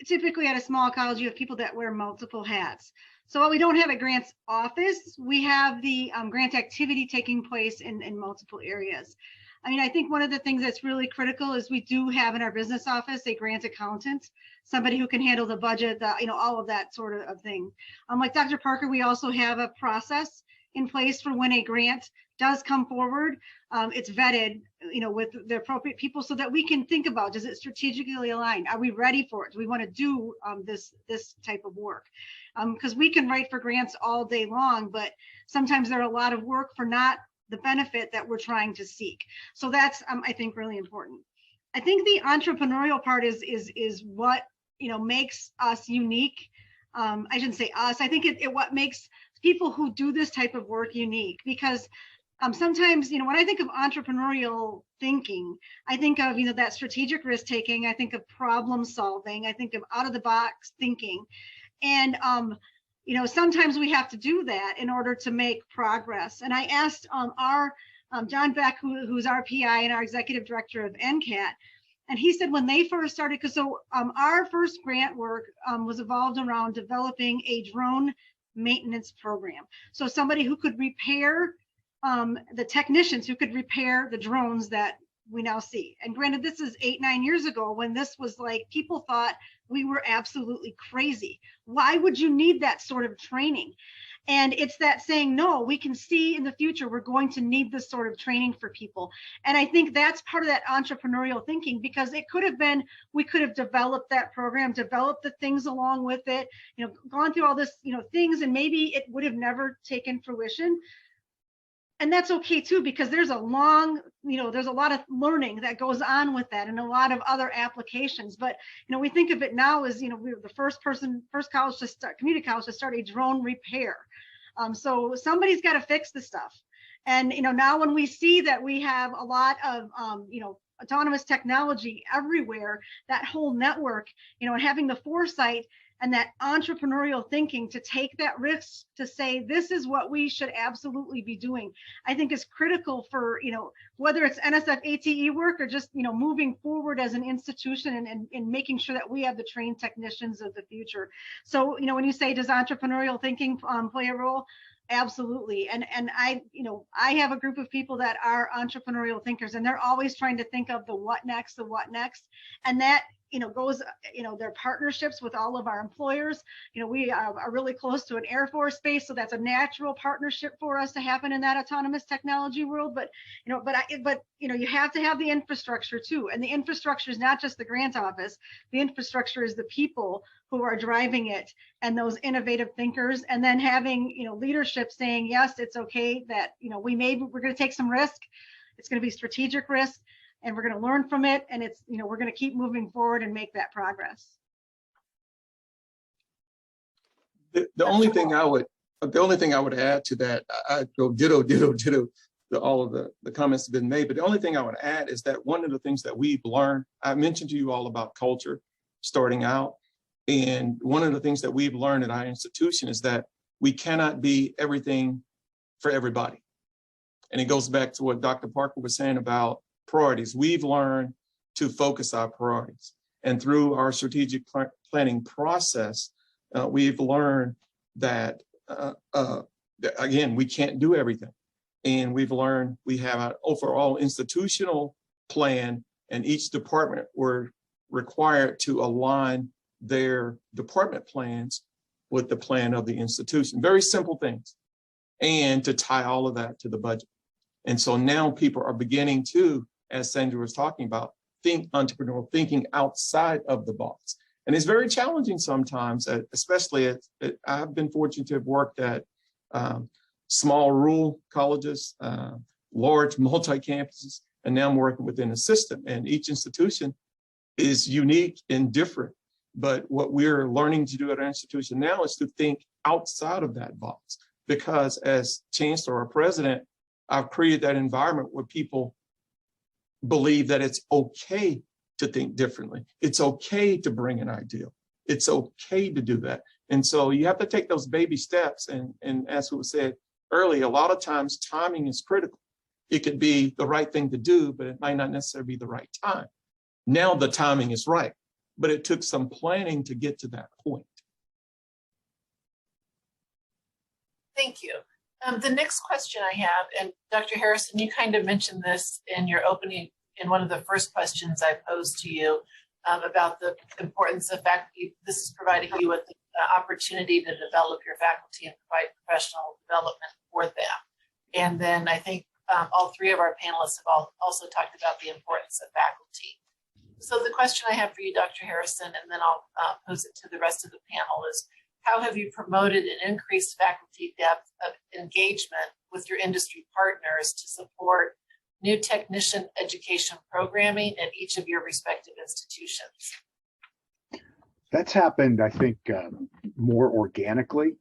typically at a small college, you have people that wear multiple hats. So while we don't have a grants office, we have the grant activity taking place in multiple areas. I think one of the things that's really critical is we do have in our business office a grant accountant, somebody who can handle the budget, all of that sort of thing. Like Dr. Parker, we also have a process in place for when a grant does come forward. It's vetted, with the appropriate people so that we can think about, does it strategically align? Are we ready for it? Do we want to do this type of work? Because we can write for grants all day long, but sometimes they're a lot of work for not the benefit that we're trying to seek. So that's, I think, really important. I think the entrepreneurial part is what, makes us unique. I shouldn't say us. I think it what makes people who do this type of work unique, because sometimes, when I think of entrepreneurial thinking, I think of, that strategic risk taking, I think of problem solving, I think of out of the box thinking. And, sometimes we have to do that in order to make progress. And I asked our John Beck, who's our PI and our executive director of NCAT, and he said when they first started, because our first grant work was evolved around developing a drone maintenance program. So somebody who could repair, the technicians who could repair the drones that we now see. And granted, this is 8-9 years ago, when this was like, people thought we were absolutely crazy. Why would you need that sort of training? And it's that saying, no, we can see in the future, we're going to need this sort of training for people. And I think that's part of that entrepreneurial thinking, because it could have been, we could have developed that program, developed the things along with it, gone through all this, things, and maybe it would have never taken fruition. And that's okay too, because there's a long, there's a lot of learning that goes on with that and a lot of other applications. But, we think of it now as, we were the first college to start, community college to start a drone repair. So somebody's got to fix the stuff. And, now when we see that we have a lot of, autonomous technology everywhere, that whole network, and having the foresight and that entrepreneurial thinking to take that risk to say, this is what we should absolutely be doing, I think is critical for, whether it's NSF ATE work or just, moving forward as an institution and making sure that we have the trained technicians of the future. So, when you say, does entrepreneurial thinking play a role? Absolutely. And I have a group of people that are entrepreneurial thinkers, and they're always trying to think of the what next. And that, goes, their partnerships with all of our employers. We are really close to an Air Force base, so that's a natural partnership for us to happen in that autonomous technology world. But, you have to have the infrastructure too. And the infrastructure is not just the grant office. The infrastructure is the people who are driving it and those innovative thinkers, and then having, leadership saying, yes, it's okay that, we're going to take some risk. It's going to be strategic risk, and we're going to learn from it. And it's, we're going to keep moving forward and make that progress. The only thing I would add to that, I go ditto. all of the comments have been made. But the only thing I would add is that one of the things that we've learned, I mentioned to you all about culture starting out. And one of the things that we've learned at our institution is that we cannot be everything for everybody. And it goes back to what Dr. Parker was saying about priorities. We've learned to focus our priorities. And through our strategic planning process, we've learned that, again, we can't do everything. And we've learned we have an overall institutional plan, and each department were required to align their department plans with the plan of the institution. Very simple things. And to tie all of that to the budget. And so now people are beginning to, as Sandra was talking about, think entrepreneurial, thinking outside of the box. And it's very challenging sometimes, especially I've been fortunate to have worked at small rural colleges, large multi-campuses, and now I'm working within a system. And each institution is unique and different. But what we're learning to do at our institution now is to think outside of that box. Because as chancellor or president, I've created that environment where people believe that it's okay to think differently. It's okay to bring an ideal. It's okay to do that. And so you have to take those baby steps. And as was said earlier, a lot of times timing is critical. It could be the right thing to do, but it might not necessarily be the right time. Now the timing is right, but it took some planning to get to that point. Thank you. The next question I have, and Dr. Harrison, you kind of mentioned this in your opening, in one of the first questions I posed to you about the importance of faculty. This is providing you with the opportunity to develop your faculty and provide professional development for them. And then I think all three of our panelists have also talked about the importance of faculty. So the question I have for you, Dr. Harrison, and then I'll pose it to the rest of the panel is, how have you promoted an increased faculty depth of engagement with your industry partners to support new technician education programming at each of your respective institutions? That's happened, I think, more organically.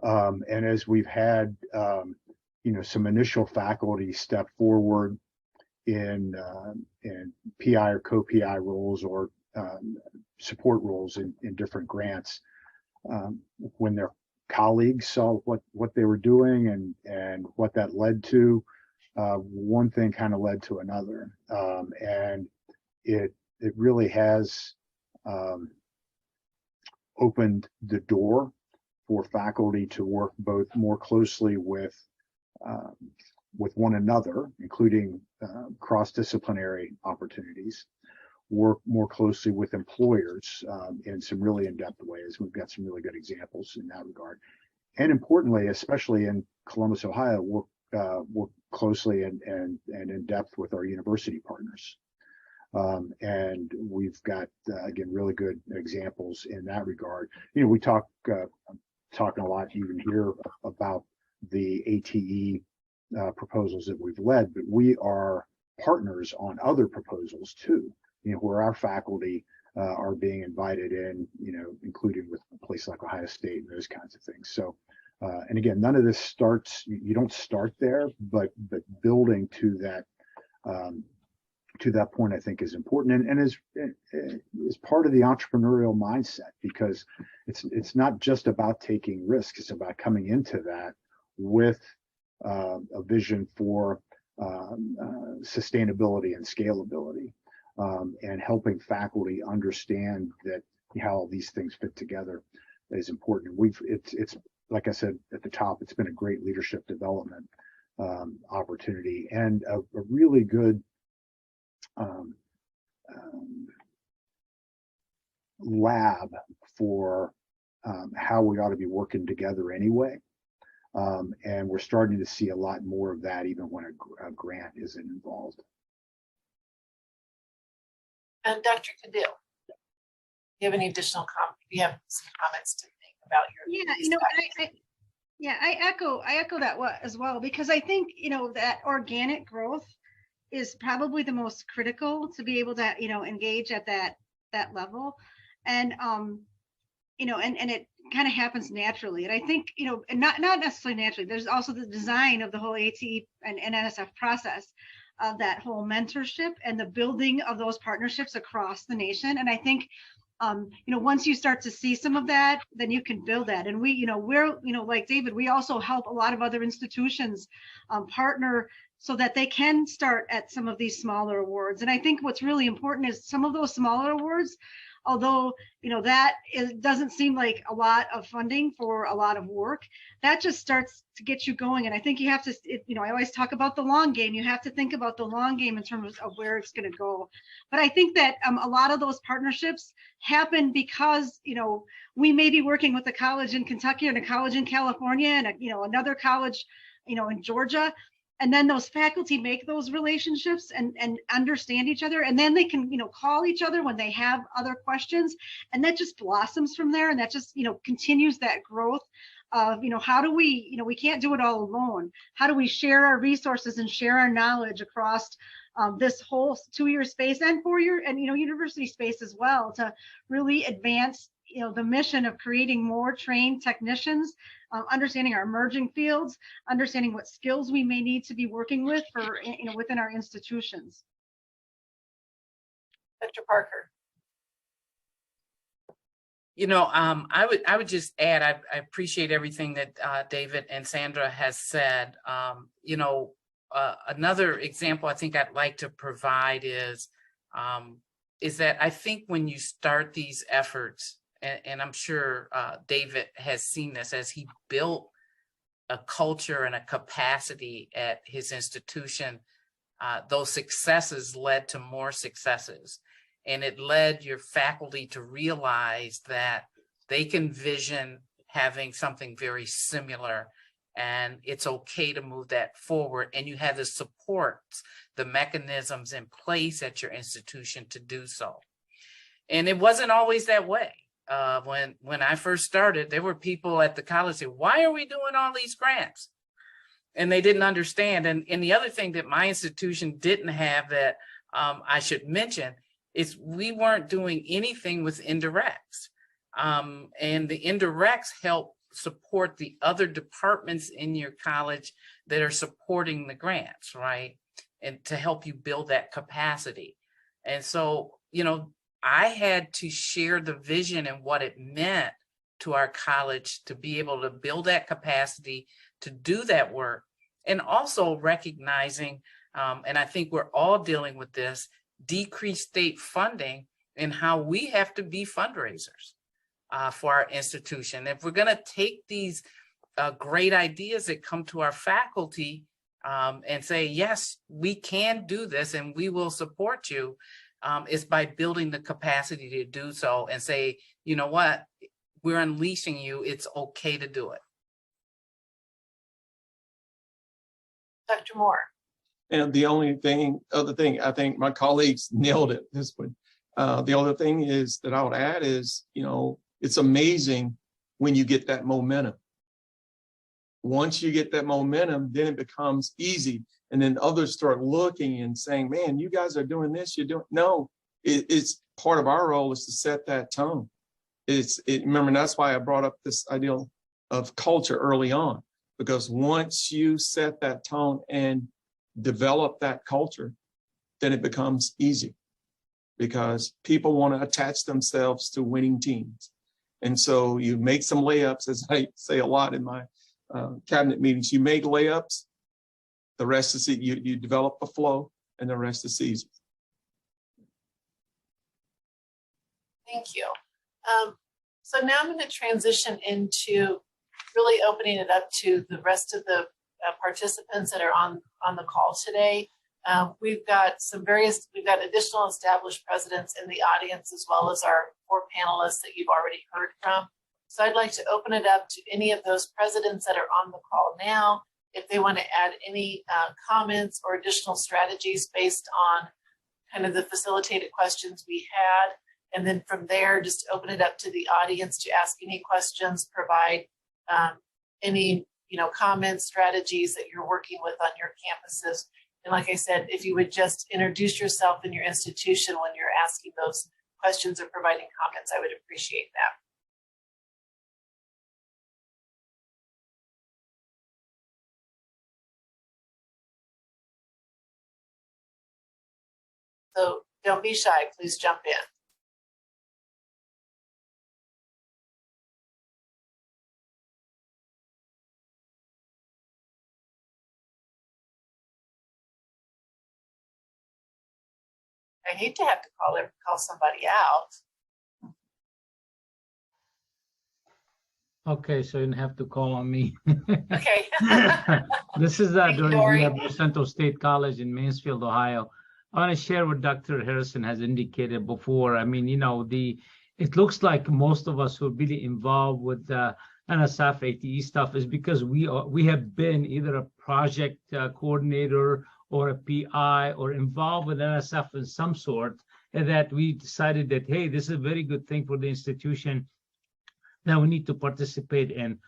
And as we've had, some initial faculty step forward in PI or co-PI roles or support roles in different grants, when their colleagues saw what they were doing and what that led to, one thing kind of led to another, and it really has opened the door for faculty to work both more closely with one another, including cross-disciplinary opportunities, work more closely with employers in some really in-depth ways. We've got some really good examples in that regard. And importantly, especially in Columbus, Ohio, work closely and in depth with our university partners. And we've got, again, really good examples in that regard. We talking a lot even here about the ATE proposals that we've led, but we are partners on other proposals too, where our faculty are being invited in, including with a place like Ohio State and those kinds of things. So, and again, none of this starts, you don't start there, but building to that point, I think is important and is part of the entrepreneurial mindset, because it's not just about taking risks. It's about coming into that with a vision for sustainability and scalability, and helping faculty understand that how these things fit together is important. It's like I said at the top, it's been a great leadership development opportunity and a really good lab for how we ought to be working together anyway. And we're starting to see a lot more of that even when a grant isn't involved. And Dr. Cadill, do you have any additional comments? Do you have some comments to think about your? I echo that as well, because I think, that organic growth is probably the most critical to be able to, engage at that level. And and it kind of happens naturally. And I think, and not necessarily naturally, there's also the design of the whole ATE and NSF process of that whole mentorship and the building of those partnerships across the nation. And I think, once you start to see some of that, then you can build that. And we're, like David, we also help a lot of other institutions partner so that they can start at some of these smaller awards. And I think what's really important is some of those smaller awards, although, that doesn't seem like a lot of funding for a lot of work, that just starts to get you going. And I think you have to, I always talk about the long game. You have to think about the long game in terms of where it's going to go. But I think that a lot of those partnerships happen because, we may be working with a college in Kentucky and a college in California and, another college, in Georgia. And then those faculty make those relationships and understand each other. And then they can, call each other when they have other questions. And that just blossoms from there. And that just, continues that growth of, how do we, we can't do it all alone. How do we share our resources and share our knowledge across this whole 2-year space and 4-year and, university space as well to really advance, the mission of creating more trained technicians, understanding our emerging fields, understanding what skills we may need to be working with for, within our institutions. Dr. Parker. I would just add, I appreciate everything that David and Sandra has said. Another example I think I'd like to provide is that I think when you start these efforts, and I'm sure David has seen this as he built a culture and a capacity at his institution, those successes led to more successes. And it led your faculty to realize that they can vision having something very similar, and it's okay to move that forward. And you have the supports, the mechanisms in place at your institution to do so. And it wasn't always that way. When I first started, there were people at the college say, why are we doing all these grants? And they didn't understand. And the other thing that my institution didn't have that I should mention is we weren't doing anything with indirects. And the indirects help support the other departments in your college that are supporting the grants, right? And to help you build that capacity. And so, I had to share the vision and what it meant to our college to be able to build that capacity to do that work. And also recognizing, and I think we're all dealing with this, decreased state funding and how we have to be fundraisers for our institution. If we're going to take these great ideas that come to our faculty and say, yes, we can do this and we will support you, is by building the capacity to do so and say, you know what, we're unleashing you. It's okay to do it. Dr. Moore. And the other thing, I think my colleagues nailed it this one. The other thing is that I would add is, it's amazing when you get that momentum. Once you get that momentum, then it becomes easy. And then others start looking and saying, man, you guys are doing this, it's part of our role is to set that tone. Remember, that's why I brought up this idea of culture early on, because once you set that tone and develop that culture, then it becomes easy because people want to attach themselves to winning teams. And so you make some layups, as I say a lot in my cabinet meetings, you make layups, the rest is you develop a flow, and the rest is easy. Thank you. So now I'm going to transition into really opening it up to the rest of the participants that are on the call today. We've got additional established presidents in the audience, as well as our 4 panelists that you've already heard from. So I'd like to open it up to any of those presidents that are on the call now, if they want to add any comments or additional strategies based on kind of the facilitated questions we had. And then from there, just open it up to the audience to ask any questions, provide any comments, strategies that you're working with on your campuses. And like I said, if you would just introduce yourself and your institution when you're asking those questions or providing comments, I would appreciate that. So don't be shy, please jump in. I hate to have to call somebody out. Okay, so you didn't have to call on me. Okay. This is Thank you, Dory Dory. of Central State College in Mansfield, Ohio. I want to share what Dr. Harrison has indicated before. I mean, it looks like most of us who are really involved with the NSF ATE stuff is because we have been either a project coordinator or a PI or involved with NSF in some sort, and that we decided that, hey, this is a very good thing for the institution that we need to participate in.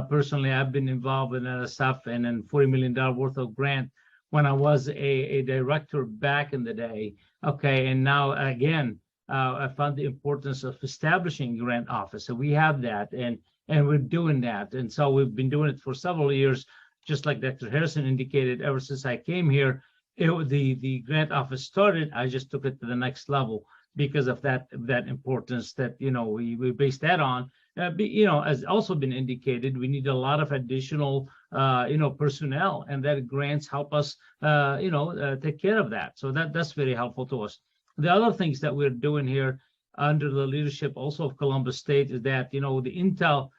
Personally, I've been involved in NSF and in $40 million worth of grant when I was a director back in the day. Okay, and now again, I found the importance of establishing grant office. So we have that, and we're doing that. And so we've been doing it for several years, just like Dr. Harrison indicated. Ever since I came here, the grant office started. I just took it to the next level because of that importance that we base that on. As also been indicated, we need a lot of additional personnel, and that grants help us take care of that. So that's very helpful to us. The other things that we're doing here under the leadership also of Columbus State is that the Intel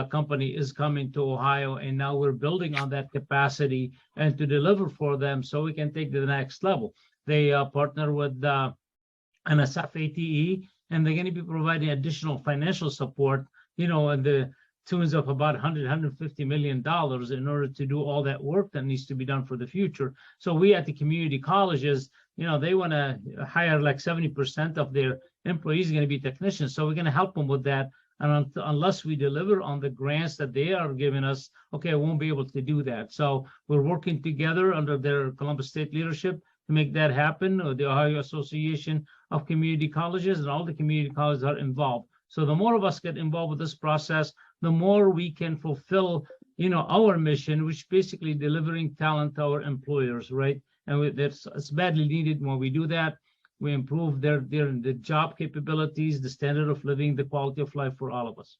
company is coming to Ohio, and now we're building on that capacity and to deliver for them so we can take to the next level. They partner with NSF ATE, and they're going to be providing additional financial support, in the tunes of about $150 million in order to do all that work that needs to be done for the future. So we at the community colleges, they want to hire like 70% of their employees are going to be technicians. So we're going to help them with that. And unless we deliver on the grants that they are giving us, I won't be able to do that. So we're working together under their Columbus State leadership to make that happen. The Ohio Association of Community Colleges and all the community colleges are involved. So the more of us get involved with this process, the more we can fulfill, our mission, which basically delivering talent to our employers, right? And it's badly needed. When we do that, we improve the job capabilities, the standard of living, the quality of life for all of us.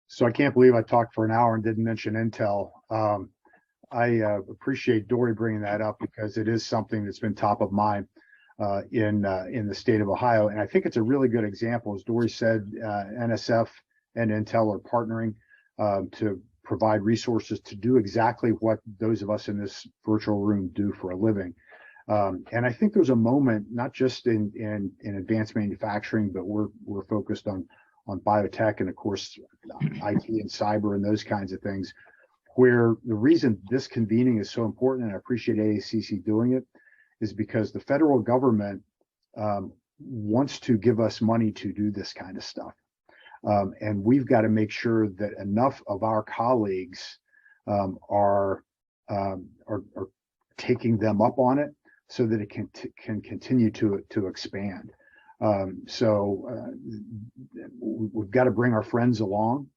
So I can't believe I talked for an hour and didn't mention Intel. I appreciate Dory bringing that up because it is something that's been top of mind in the state of Ohio. And I think it's a really good example. As Dory said, NSF and Intel are partnering to provide resources to do exactly what those of us in this virtual room do for a living. And I think there's a moment, not just in advanced manufacturing, but we're focused on biotech and of course IT and cyber and those kinds of things, where the reason this convening is so important, and I appreciate AACC doing it, is because the federal government wants to give us money to do this kind of stuff. And we've got to make sure that enough of our colleagues are taking them up on it so that it can continue to expand. We've got to bring our friends along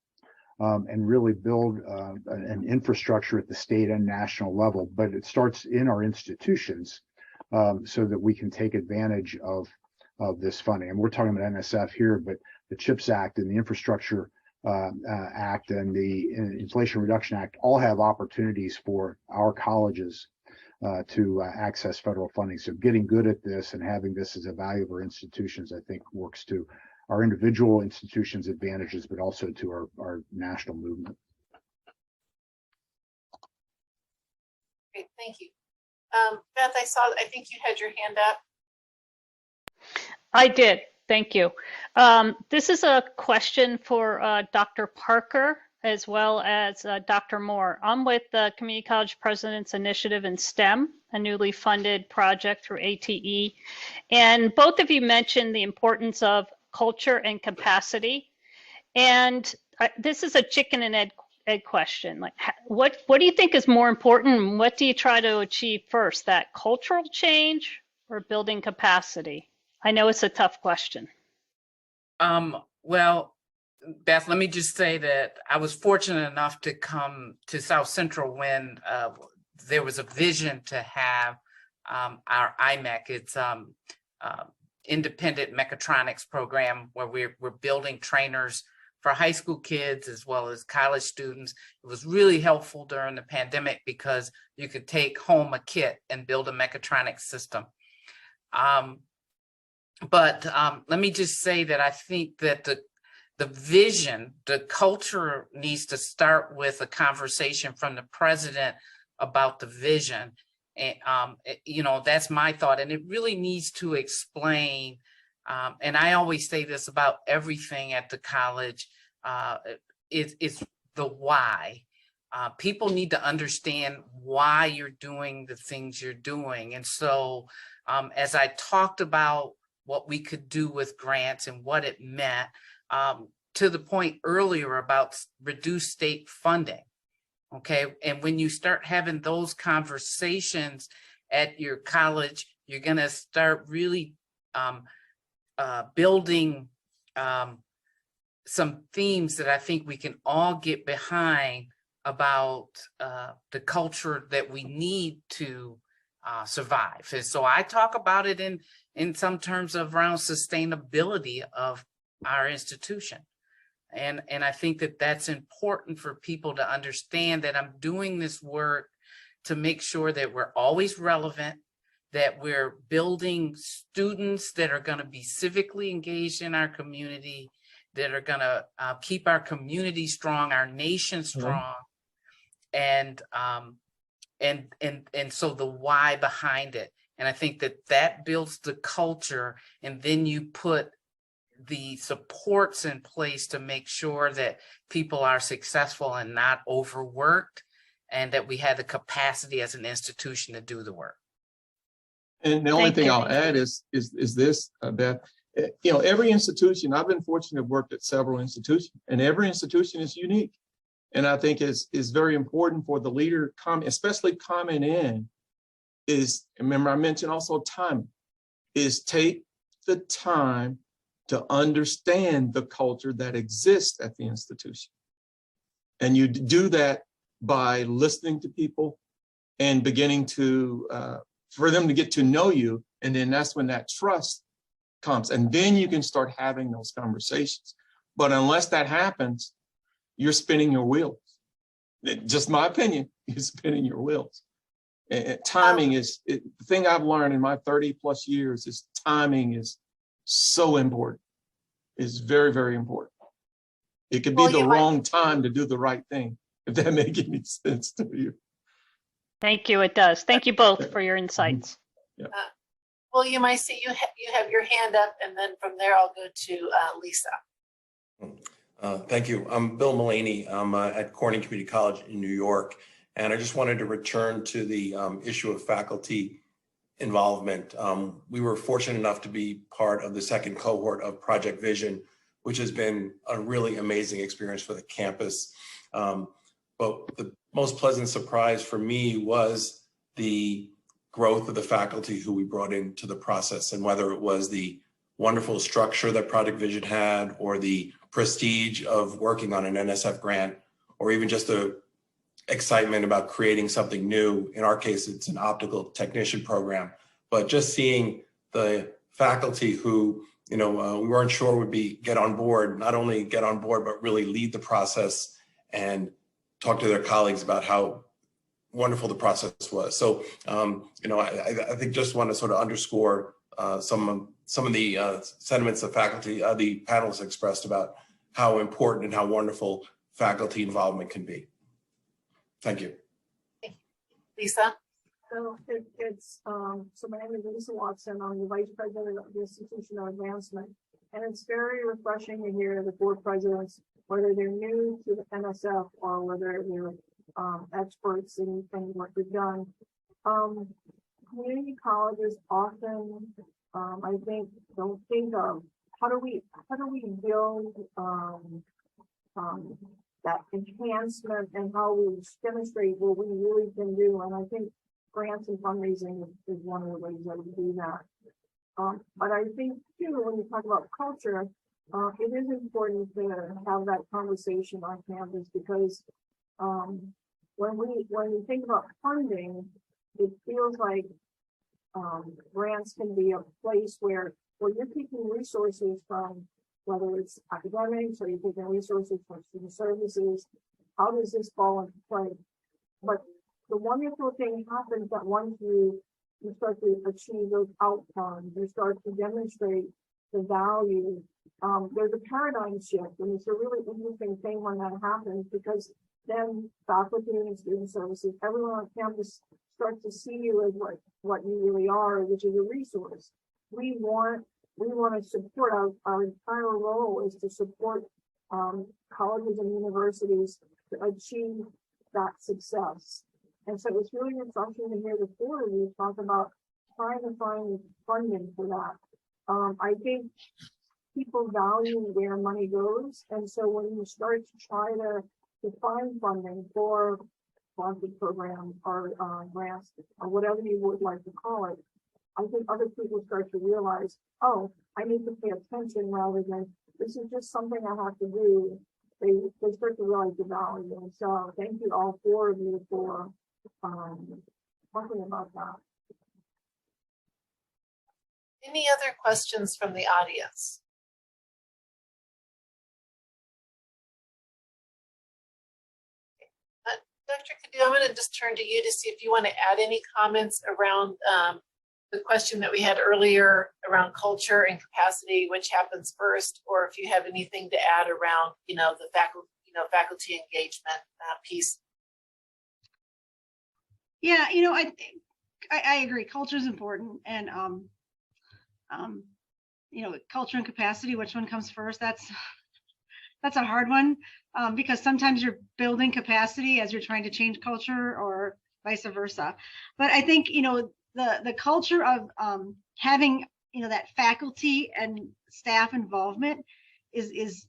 and really build an infrastructure at the state and national level, but it starts in our institutions so that we can take advantage of this funding. And we're talking about NSF here, but the CHIPS Act and the Infrastructure Act and the Inflation Reduction Act all have opportunities for our colleges to access federal funding. So getting good at this and having this as a value of our institutions, I think works to our individual institutions' advantages, but also to our national movement. Great, thank you. Beth, I think you had your hand up. I did, thank you. This is a question for Dr. Parker as well as Dr. Moore. I'm with the Community College President's Initiative in STEM, a newly funded project through ATE. And both of you mentioned the importance of culture and capacity. And this is a chicken and egg question. Like, what do you think is more important? What do you try to achieve first, that cultural change or building capacity? I know it's a tough question. Well, Beth, let me just say that I was fortunate enough to come to South Central when there was a vision to have our IMEC. It's independent mechatronics program where we're building trainers for high school kids as well as college students. It was really helpful during the pandemic because you could take home a kit and build a mechatronics system. But let me just say that I think that the vision, the culture needs to start with a conversation from the president about the vision. And, you know, that's my thought. And it really needs to explain, and I always say this about everything at the college, it's the why. People need to understand why you're doing the things you're doing. And so as I talked about what we could do with grants and what it meant, to the point earlier about reduced state funding. Okay, and when you start having those conversations at your college, you're going to start really building some themes that I think we can all get behind about the culture that we need to survive. And so I talk about it in some terms of around sustainability of our institution. And I think that that's important for people to understand that I'm doing this work to make sure that we're always relevant, that we're building students that are going to be civically engaged in our community, that are going to keep our community strong, our nation strong, and so the why behind it. And I think that builds the culture, and then you put the supports in place to make sure that people are successful and not overworked, and that we have the capacity as an institution to do the work. And the only thing I'll add is this, Beth. You know, every institution, I've been fortunate to work at several institutions, and every institution is unique. And I think is very important for the leader, especially coming in, is, remember I mentioned also time, is take the time to understand the culture that exists at the institution. And you do that by listening to people and beginning to, for them to get to know you. And then that's when that trust comes. And then you can start having those conversations. But unless that happens, you're spinning your wheels. Just my opinion, you're spinning your wheels. And timing is, the thing I've learned in my 30+ years is timing is so important. It's very, very important. It could be the wrong time to do the right thing, if that makes any sense to you. Thank you, it does. Thank you both for your insights. Yeah. Well, you might see you have your hand up, and then from there I'll go to Lisa. Thank you. I'm Bill Mullaney. I'm at Corning Community College in New York. And I just wanted to return to the issue of faculty involvement. We were fortunate enough to be part of the second cohort of Project Vision, which has been a really amazing experience for the campus. But the most pleasant surprise for me was the growth of the faculty who we brought into the process, and whether it was the wonderful structure that Project Vision had, or the prestige of working on an NSF grant, or even just the excitement about creating something new. In our case, it's an optical technician program, but just seeing the faculty who, we weren't sure would get on board, not only get on board, but really lead the process and talk to their colleagues about how wonderful the process was. So, I think just want to sort of underscore some of the sentiments the faculty, the panelists expressed about how important and how wonderful faculty involvement can be. Thank you. Lisa? So my name is Lisa Watson. I'm the Vice President of the Institutional Advancement. And it's very refreshing to hear the board presidents, whether they're new to the NSF or whether they're experts in what we've done. Community colleges often, I think, don't think of how do we build that enhancement and how we demonstrate what we really can do. And I think grants and fundraising is one of the ways that we do that. But I think too, when you talk about culture, it is important to have that conversation on campus, because when we think about funding, it feels like grants can be a place where you're taking resources from, whether it's academics or you're taking resources from student services. How does this fall into play? But the wonderful thing happens that once you start to achieve those outcomes, you start to demonstrate the value. There's a paradigm shift, and it's a really interesting thing when that happens, because then faculty and student services, everyone on campus starts to see you as what you really are, which is a resource. We want to support our entire role is to support colleges and universities to achieve that success. And so it's really refreshing to hear the four of you talk about trying to find funding for that. I think people value where money goes. And so when you start to try to find funding for sponsored programs or grants or whatever you would like to call it, I think other people start to realize, oh, I need to pay attention rather than this is just something I have to do. They start to realize the value. And so thank you all four of you for talking about that. Any other questions from the audience? Dr. Cadieux, I'm going to just turn to you to see if you want to add any comments around the question that we had earlier around culture and capacity, which happens first, or if you have anything to add around, the faculty engagement piece. Yeah, I agree. Culture is important, and culture and capacity. Which one comes first? That's a hard one, because sometimes you're building capacity as you're trying to change culture, or vice versa. But I think the culture of having that faculty and staff involvement is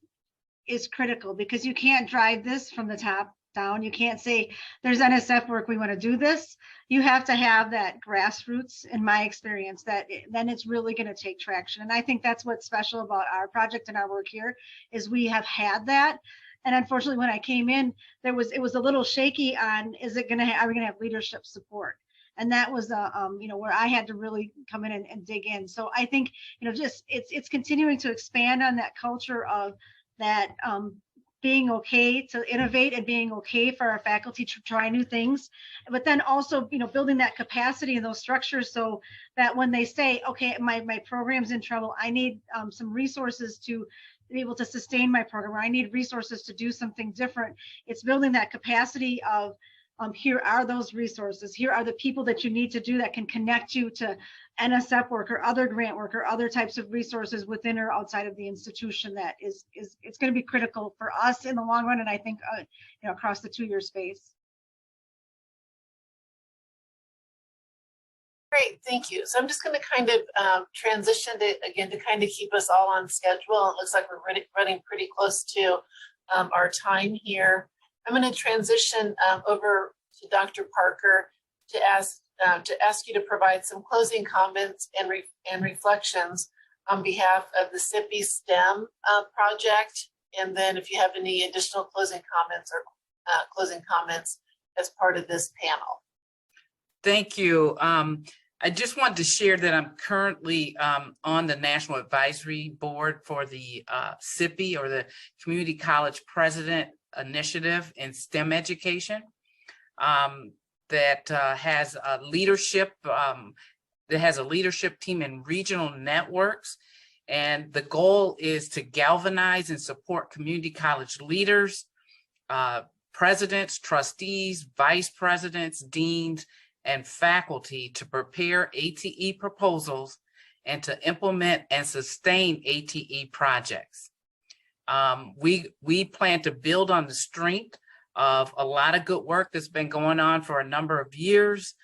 critical, because you can't drive this from the top down. You can't say there's NSF work, we want to do this. You have to have that grassroots, in my experience, then it's really going to take traction. And I think that's what's special about our project and our work here, is we have had that. And unfortunately, when I came in, it was a little shaky on, are we going to have leadership support? And that was where I had to really come in and dig in. So I think just it's continuing to expand on that culture of that being okay to innovate and being okay for our faculty to try new things, but then also building that capacity and those structures, so that when they say, okay, my program's in trouble, I need some resources to be able to sustain my program, or I need resources to do something different. It's building that capacity of here are those resources, here are the people that you need to do that can connect you to NSF work or other grant work or other types of resources within or outside of the institution. That it's going to be critical for us in the long run, and I think across the 2-year space. Great, thank you. So I'm just going to kind of transition to kind of keep us all on schedule. It looks like we're running pretty close to our time here. I'm going to transition over to Dr. Parker to ask you to provide some closing comments and reflections on behalf of the SIPI STEM project, and then if you have any additional closing comments as part of this panel. Thank you. I just wanted to share that I'm currently on the National Advisory Board for the SIPI, or the Community College President Initiative in STEM Education, that has a leadership team in regional networks. And the goal is to galvanize and support community college leaders, presidents, trustees, vice presidents, deans, and faculty to prepare ATE proposals and to implement and sustain ATE projects. We plan to build on the strength of a lot of good work that's been going on for a number of years.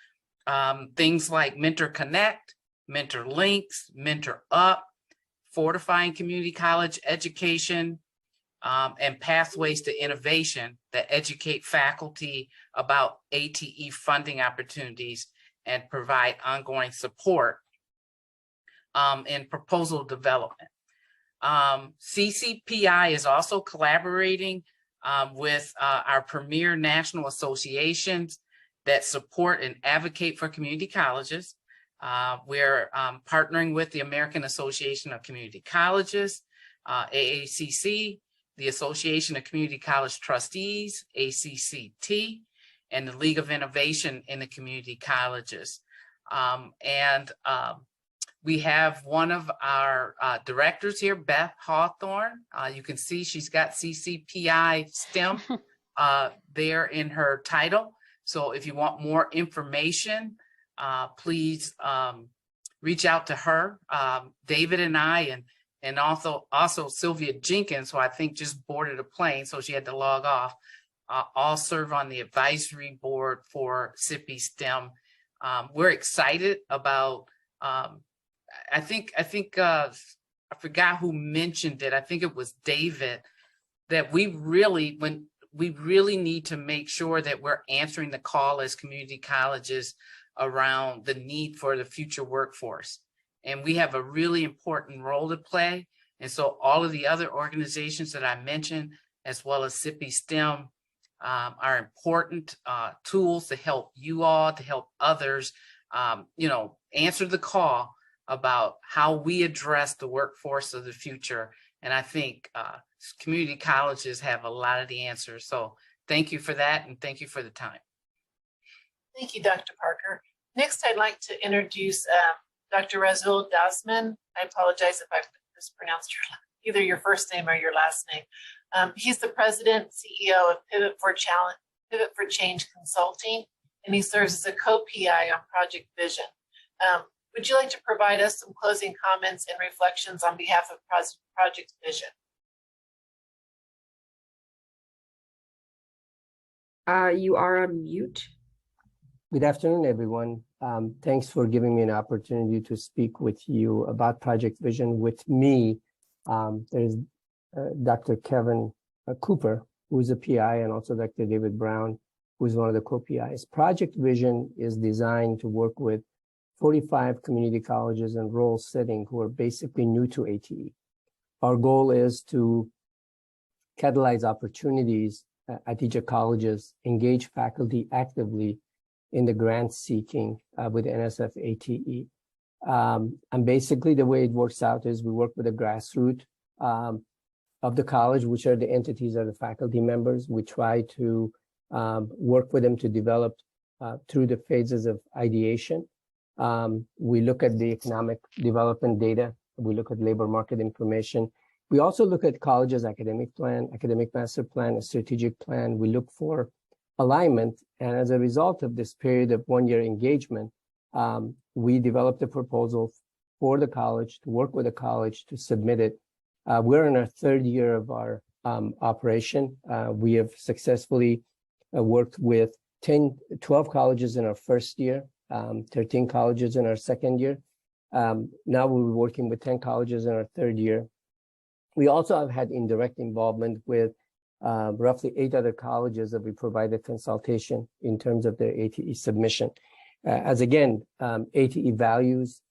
Things like Mentor Connect, Mentor Links, Mentor Up, fortifying community college education, and pathways to innovation that educate faculty about ATE funding opportunities and provide ongoing support in proposal development. CCPI is also collaborating with our premier national associations that support and advocate for community colleges. We're partnering with the American Association of Community Colleges, AACC, the Association of Community College Trustees, ACCT, and the League of Innovation in the Community Colleges. We have one of our directors here, Beth Hawthorne. You can see she's got CCPI STEM there in her title. So if you want more information, please reach out to her. David and I, and also Sylvia Jenkins, who I think just boarded a plane, so she had to log off, all serve on the advisory board for SIPI STEM. We're excited about, I forgot who mentioned it. I think it was David, that we really need to make sure that we're answering the call as community colleges around the need for the future workforce. And we have a really important role to play. And so all of the other organizations that I mentioned, as well as SIPI STEM, are important tools to help you all, to help others, answer the call about how we address the workforce of the future. And I think community colleges have a lot of the answers. So thank you for that, and thank you for the time. Thank you, Dr. Parker. Next, I'd like to introduce Dr. Razul Dasman. I apologize if I've mispronounced either your first name or your last name. He's the president, CEO of Pivot for Change Consulting, and he serves as a co-PI on Project Vision. Would you like to provide us some closing comments and reflections on behalf of Project Vision? You are on mute. Good afternoon, everyone. Thanks for giving me an opportunity to speak with you about Project Vision. With me, there's Dr. Kevin Cooper, who is a PI, and also Dr. David Brown, who is one of the co-PIs. Project Vision is designed to work with 45 community colleges in rural setting who are basically new to ATE. Our goal is to catalyze opportunities at each of colleges, engage faculty actively in the grant seeking with NSF ATE. And basically the way it works out is we work with the grassroots of the college, which are the entities of the faculty members. We try to work with them to develop through the phases of ideation. We look at the economic development data. We look at labor market information. We also look at college's academic plan, academic master plan, a strategic plan. We look for alignment. And as a result of this period of 1 year engagement, we developed a proposal for the college, to work with the college to submit it. We're in our third year of our operation. We have successfully worked with 12 colleges in our first year, 13 colleges in our second year. Now we're working with 10 colleges in our third year. We also have had indirect involvement with roughly 8 other colleges that we provided consultation in terms of their ATE submission. As again, ATE values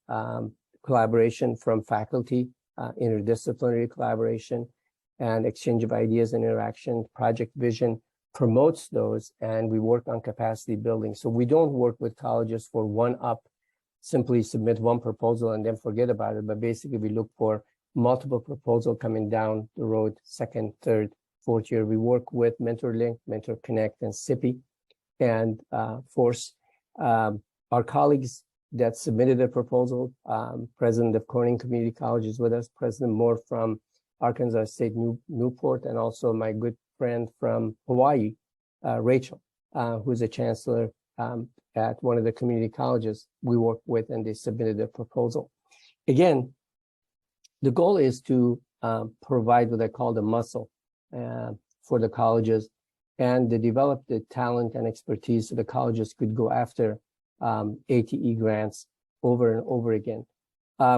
collaboration from faculty, interdisciplinary collaboration, and exchange of ideas and interaction. Project Vision promotes those, and we work on capacity building. So we don't work with colleges for one-up, simply submit one proposal and then forget about it. But basically, we look for multiple proposals coming down the road, second, third, fourth year. We work with MentorLink, Mentor Connect, and SIPI, and Force. Our colleagues that submitted a proposal, President of Corning Community College is with us, President Moore from Arkansas State Newport, and also my good friend from Hawaii, Rachel, who's a chancellor at one of the community colleges we work with, and they submitted a proposal. Again, the goal is to provide what I call the muscle for the colleges, and to develop the talent and expertise so the colleges could go after ATE grants over and over again.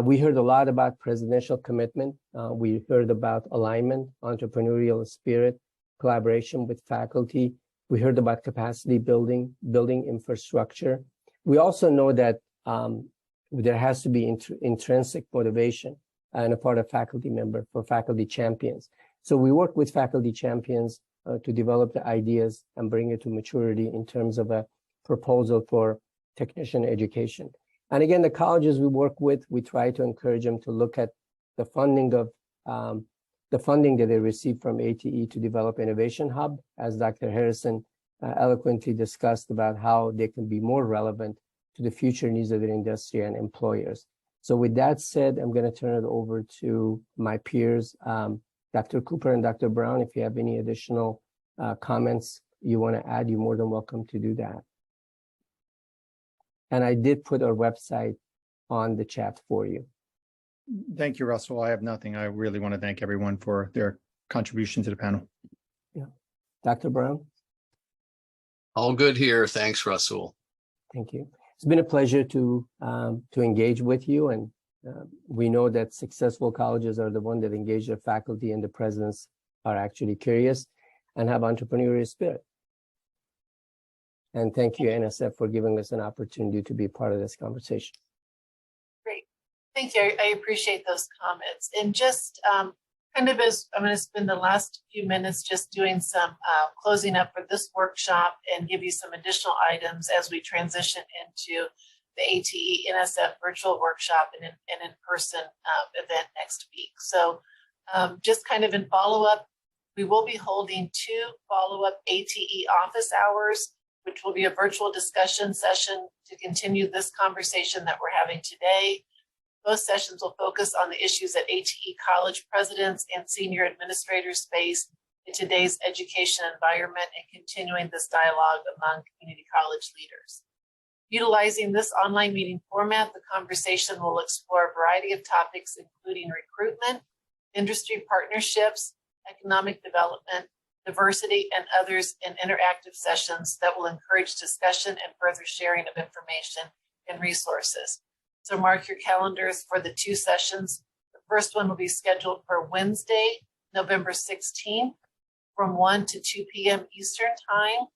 We heard a lot about presidential commitment. We heard about alignment, entrepreneurial spirit, collaboration with faculty. We heard about capacity building, building infrastructure. We also know that there has to be intrinsic motivation on a part of faculty member for faculty champions. So we work with faculty champions to develop the ideas and bring it to maturity in terms of a proposal for technician education. And again, the colleges we work with, we try to encourage them to look at the funding that they receive from ATE to develop Innovation Hub, as Dr. Harrison eloquently discussed about how they can be more relevant to the future needs of the industry and employers. So with that said, I'm going to turn it over to my peers, Dr. Cooper and Dr. Brown. If you have any additional comments you want to add, you're more than welcome to do that. And I did put our website on the chat for you. Thank you, Russell. I have nothing. I really want to thank everyone for their contribution to the panel. Yeah. Dr. Brown? All good here. Thanks, Russell. Thank you. It's been a pleasure to engage with you, and we know that successful colleges are the ones that engage their faculty, and the presidents are actually curious and have entrepreneurial spirit. And thank you, NSF, for giving us an opportunity to be part of this conversation. Great. Thank you. I appreciate those comments. And just kind of as I'm going to spend the last few minutes just doing some closing up for this workshop and give you some additional items as we transition into the ATE NSF virtual workshop and an in-person event next week. So just kind of in follow-up, we will be holding 2 follow-up ATE office hours, which will be a virtual discussion session to continue this conversation that we're having today. Both sessions will focus on the issues that ATE college presidents and senior administrators face in today's education environment and continuing this dialogue among community college leaders. Utilizing this online meeting format, the conversation will explore a variety of topics, including recruitment, industry partnerships, economic development, diversity, and others in interactive sessions that will encourage discussion and further sharing of information and resources. So mark your calendars for the 2 sessions. The first one will be scheduled for Wednesday, November 16th from 1 to 2 p.m. Eastern Time.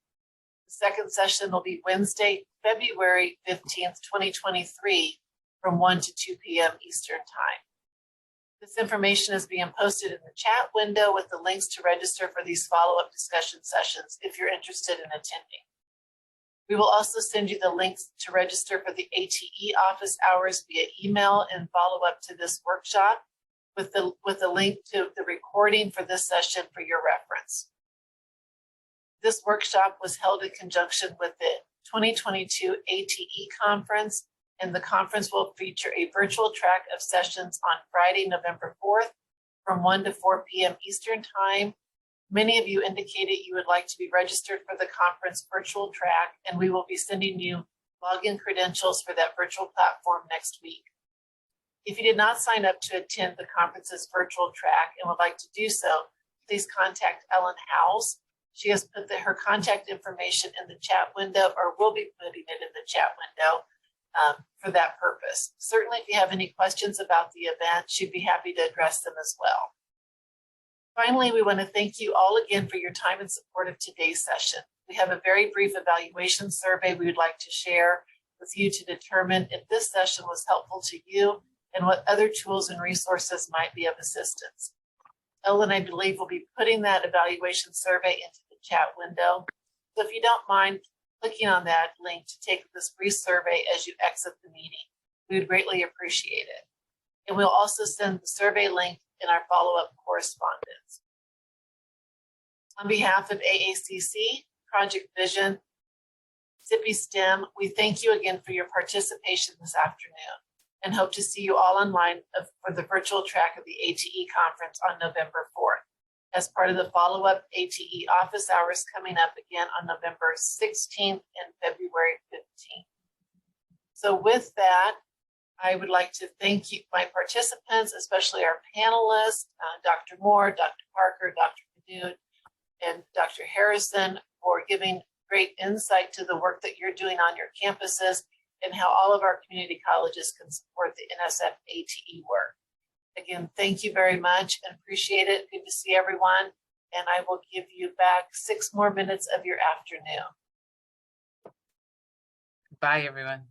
The second session will be Wednesday, February 15th, 2023 from 1 to 2 p.m. Eastern Time. This information is being posted in the chat window with the links to register for these follow-up discussion sessions if you're interested in attending. We will also send you the links to register for the ATE office hours via email and follow up to this workshop with the link to the recording for this session for your reference. This workshop was held in conjunction with the 2022 ATE conference, and the conference will feature a virtual track of sessions on Friday, November 4th from 1 to 4 p.m. Eastern Time. Many of you indicated you would like to be registered for the conference virtual track, and we will be sending you login credentials for that virtual platform next week. If you did not sign up to attend the conference's virtual track and would like to do so, please contact Ellen Howes. She has put her contact information in the chat window, or will be putting it in the chat window for that purpose. Certainly, if you have any questions about the event, she'd be happy to address them as well. Finally, we want to thank you all again for your time and support of today's session. We have a very brief evaluation survey we would like to share with you to determine if this session was helpful to you and what other tools and resources might be of assistance. Ellen, I believe, will be putting that evaluation survey into the chat window. So if you don't mind clicking on that link to take this brief survey as you exit the meeting, we would greatly appreciate it. And we'll also send the survey link in our follow-up correspondence. On behalf of AACC, Project Vision, SIPI STEM, we thank you again for your participation this afternoon and hope to see you all online for the virtual track of the ATE conference on November 4th as part of the follow-up ATE office hours coming up again on November 16th and February 15th. So with that, I would like to thank you, my participants, especially our panelists, Dr. Moore, Dr. Parker, Dr. Knud, and Dr. Harrison, for giving great insight to the work that you're doing on your campuses and how all of our community colleges can support the NSF ATE work. Again, thank you very much and appreciate it. Good to see everyone. And I will give you back 6 more minutes of your afternoon. Bye, everyone.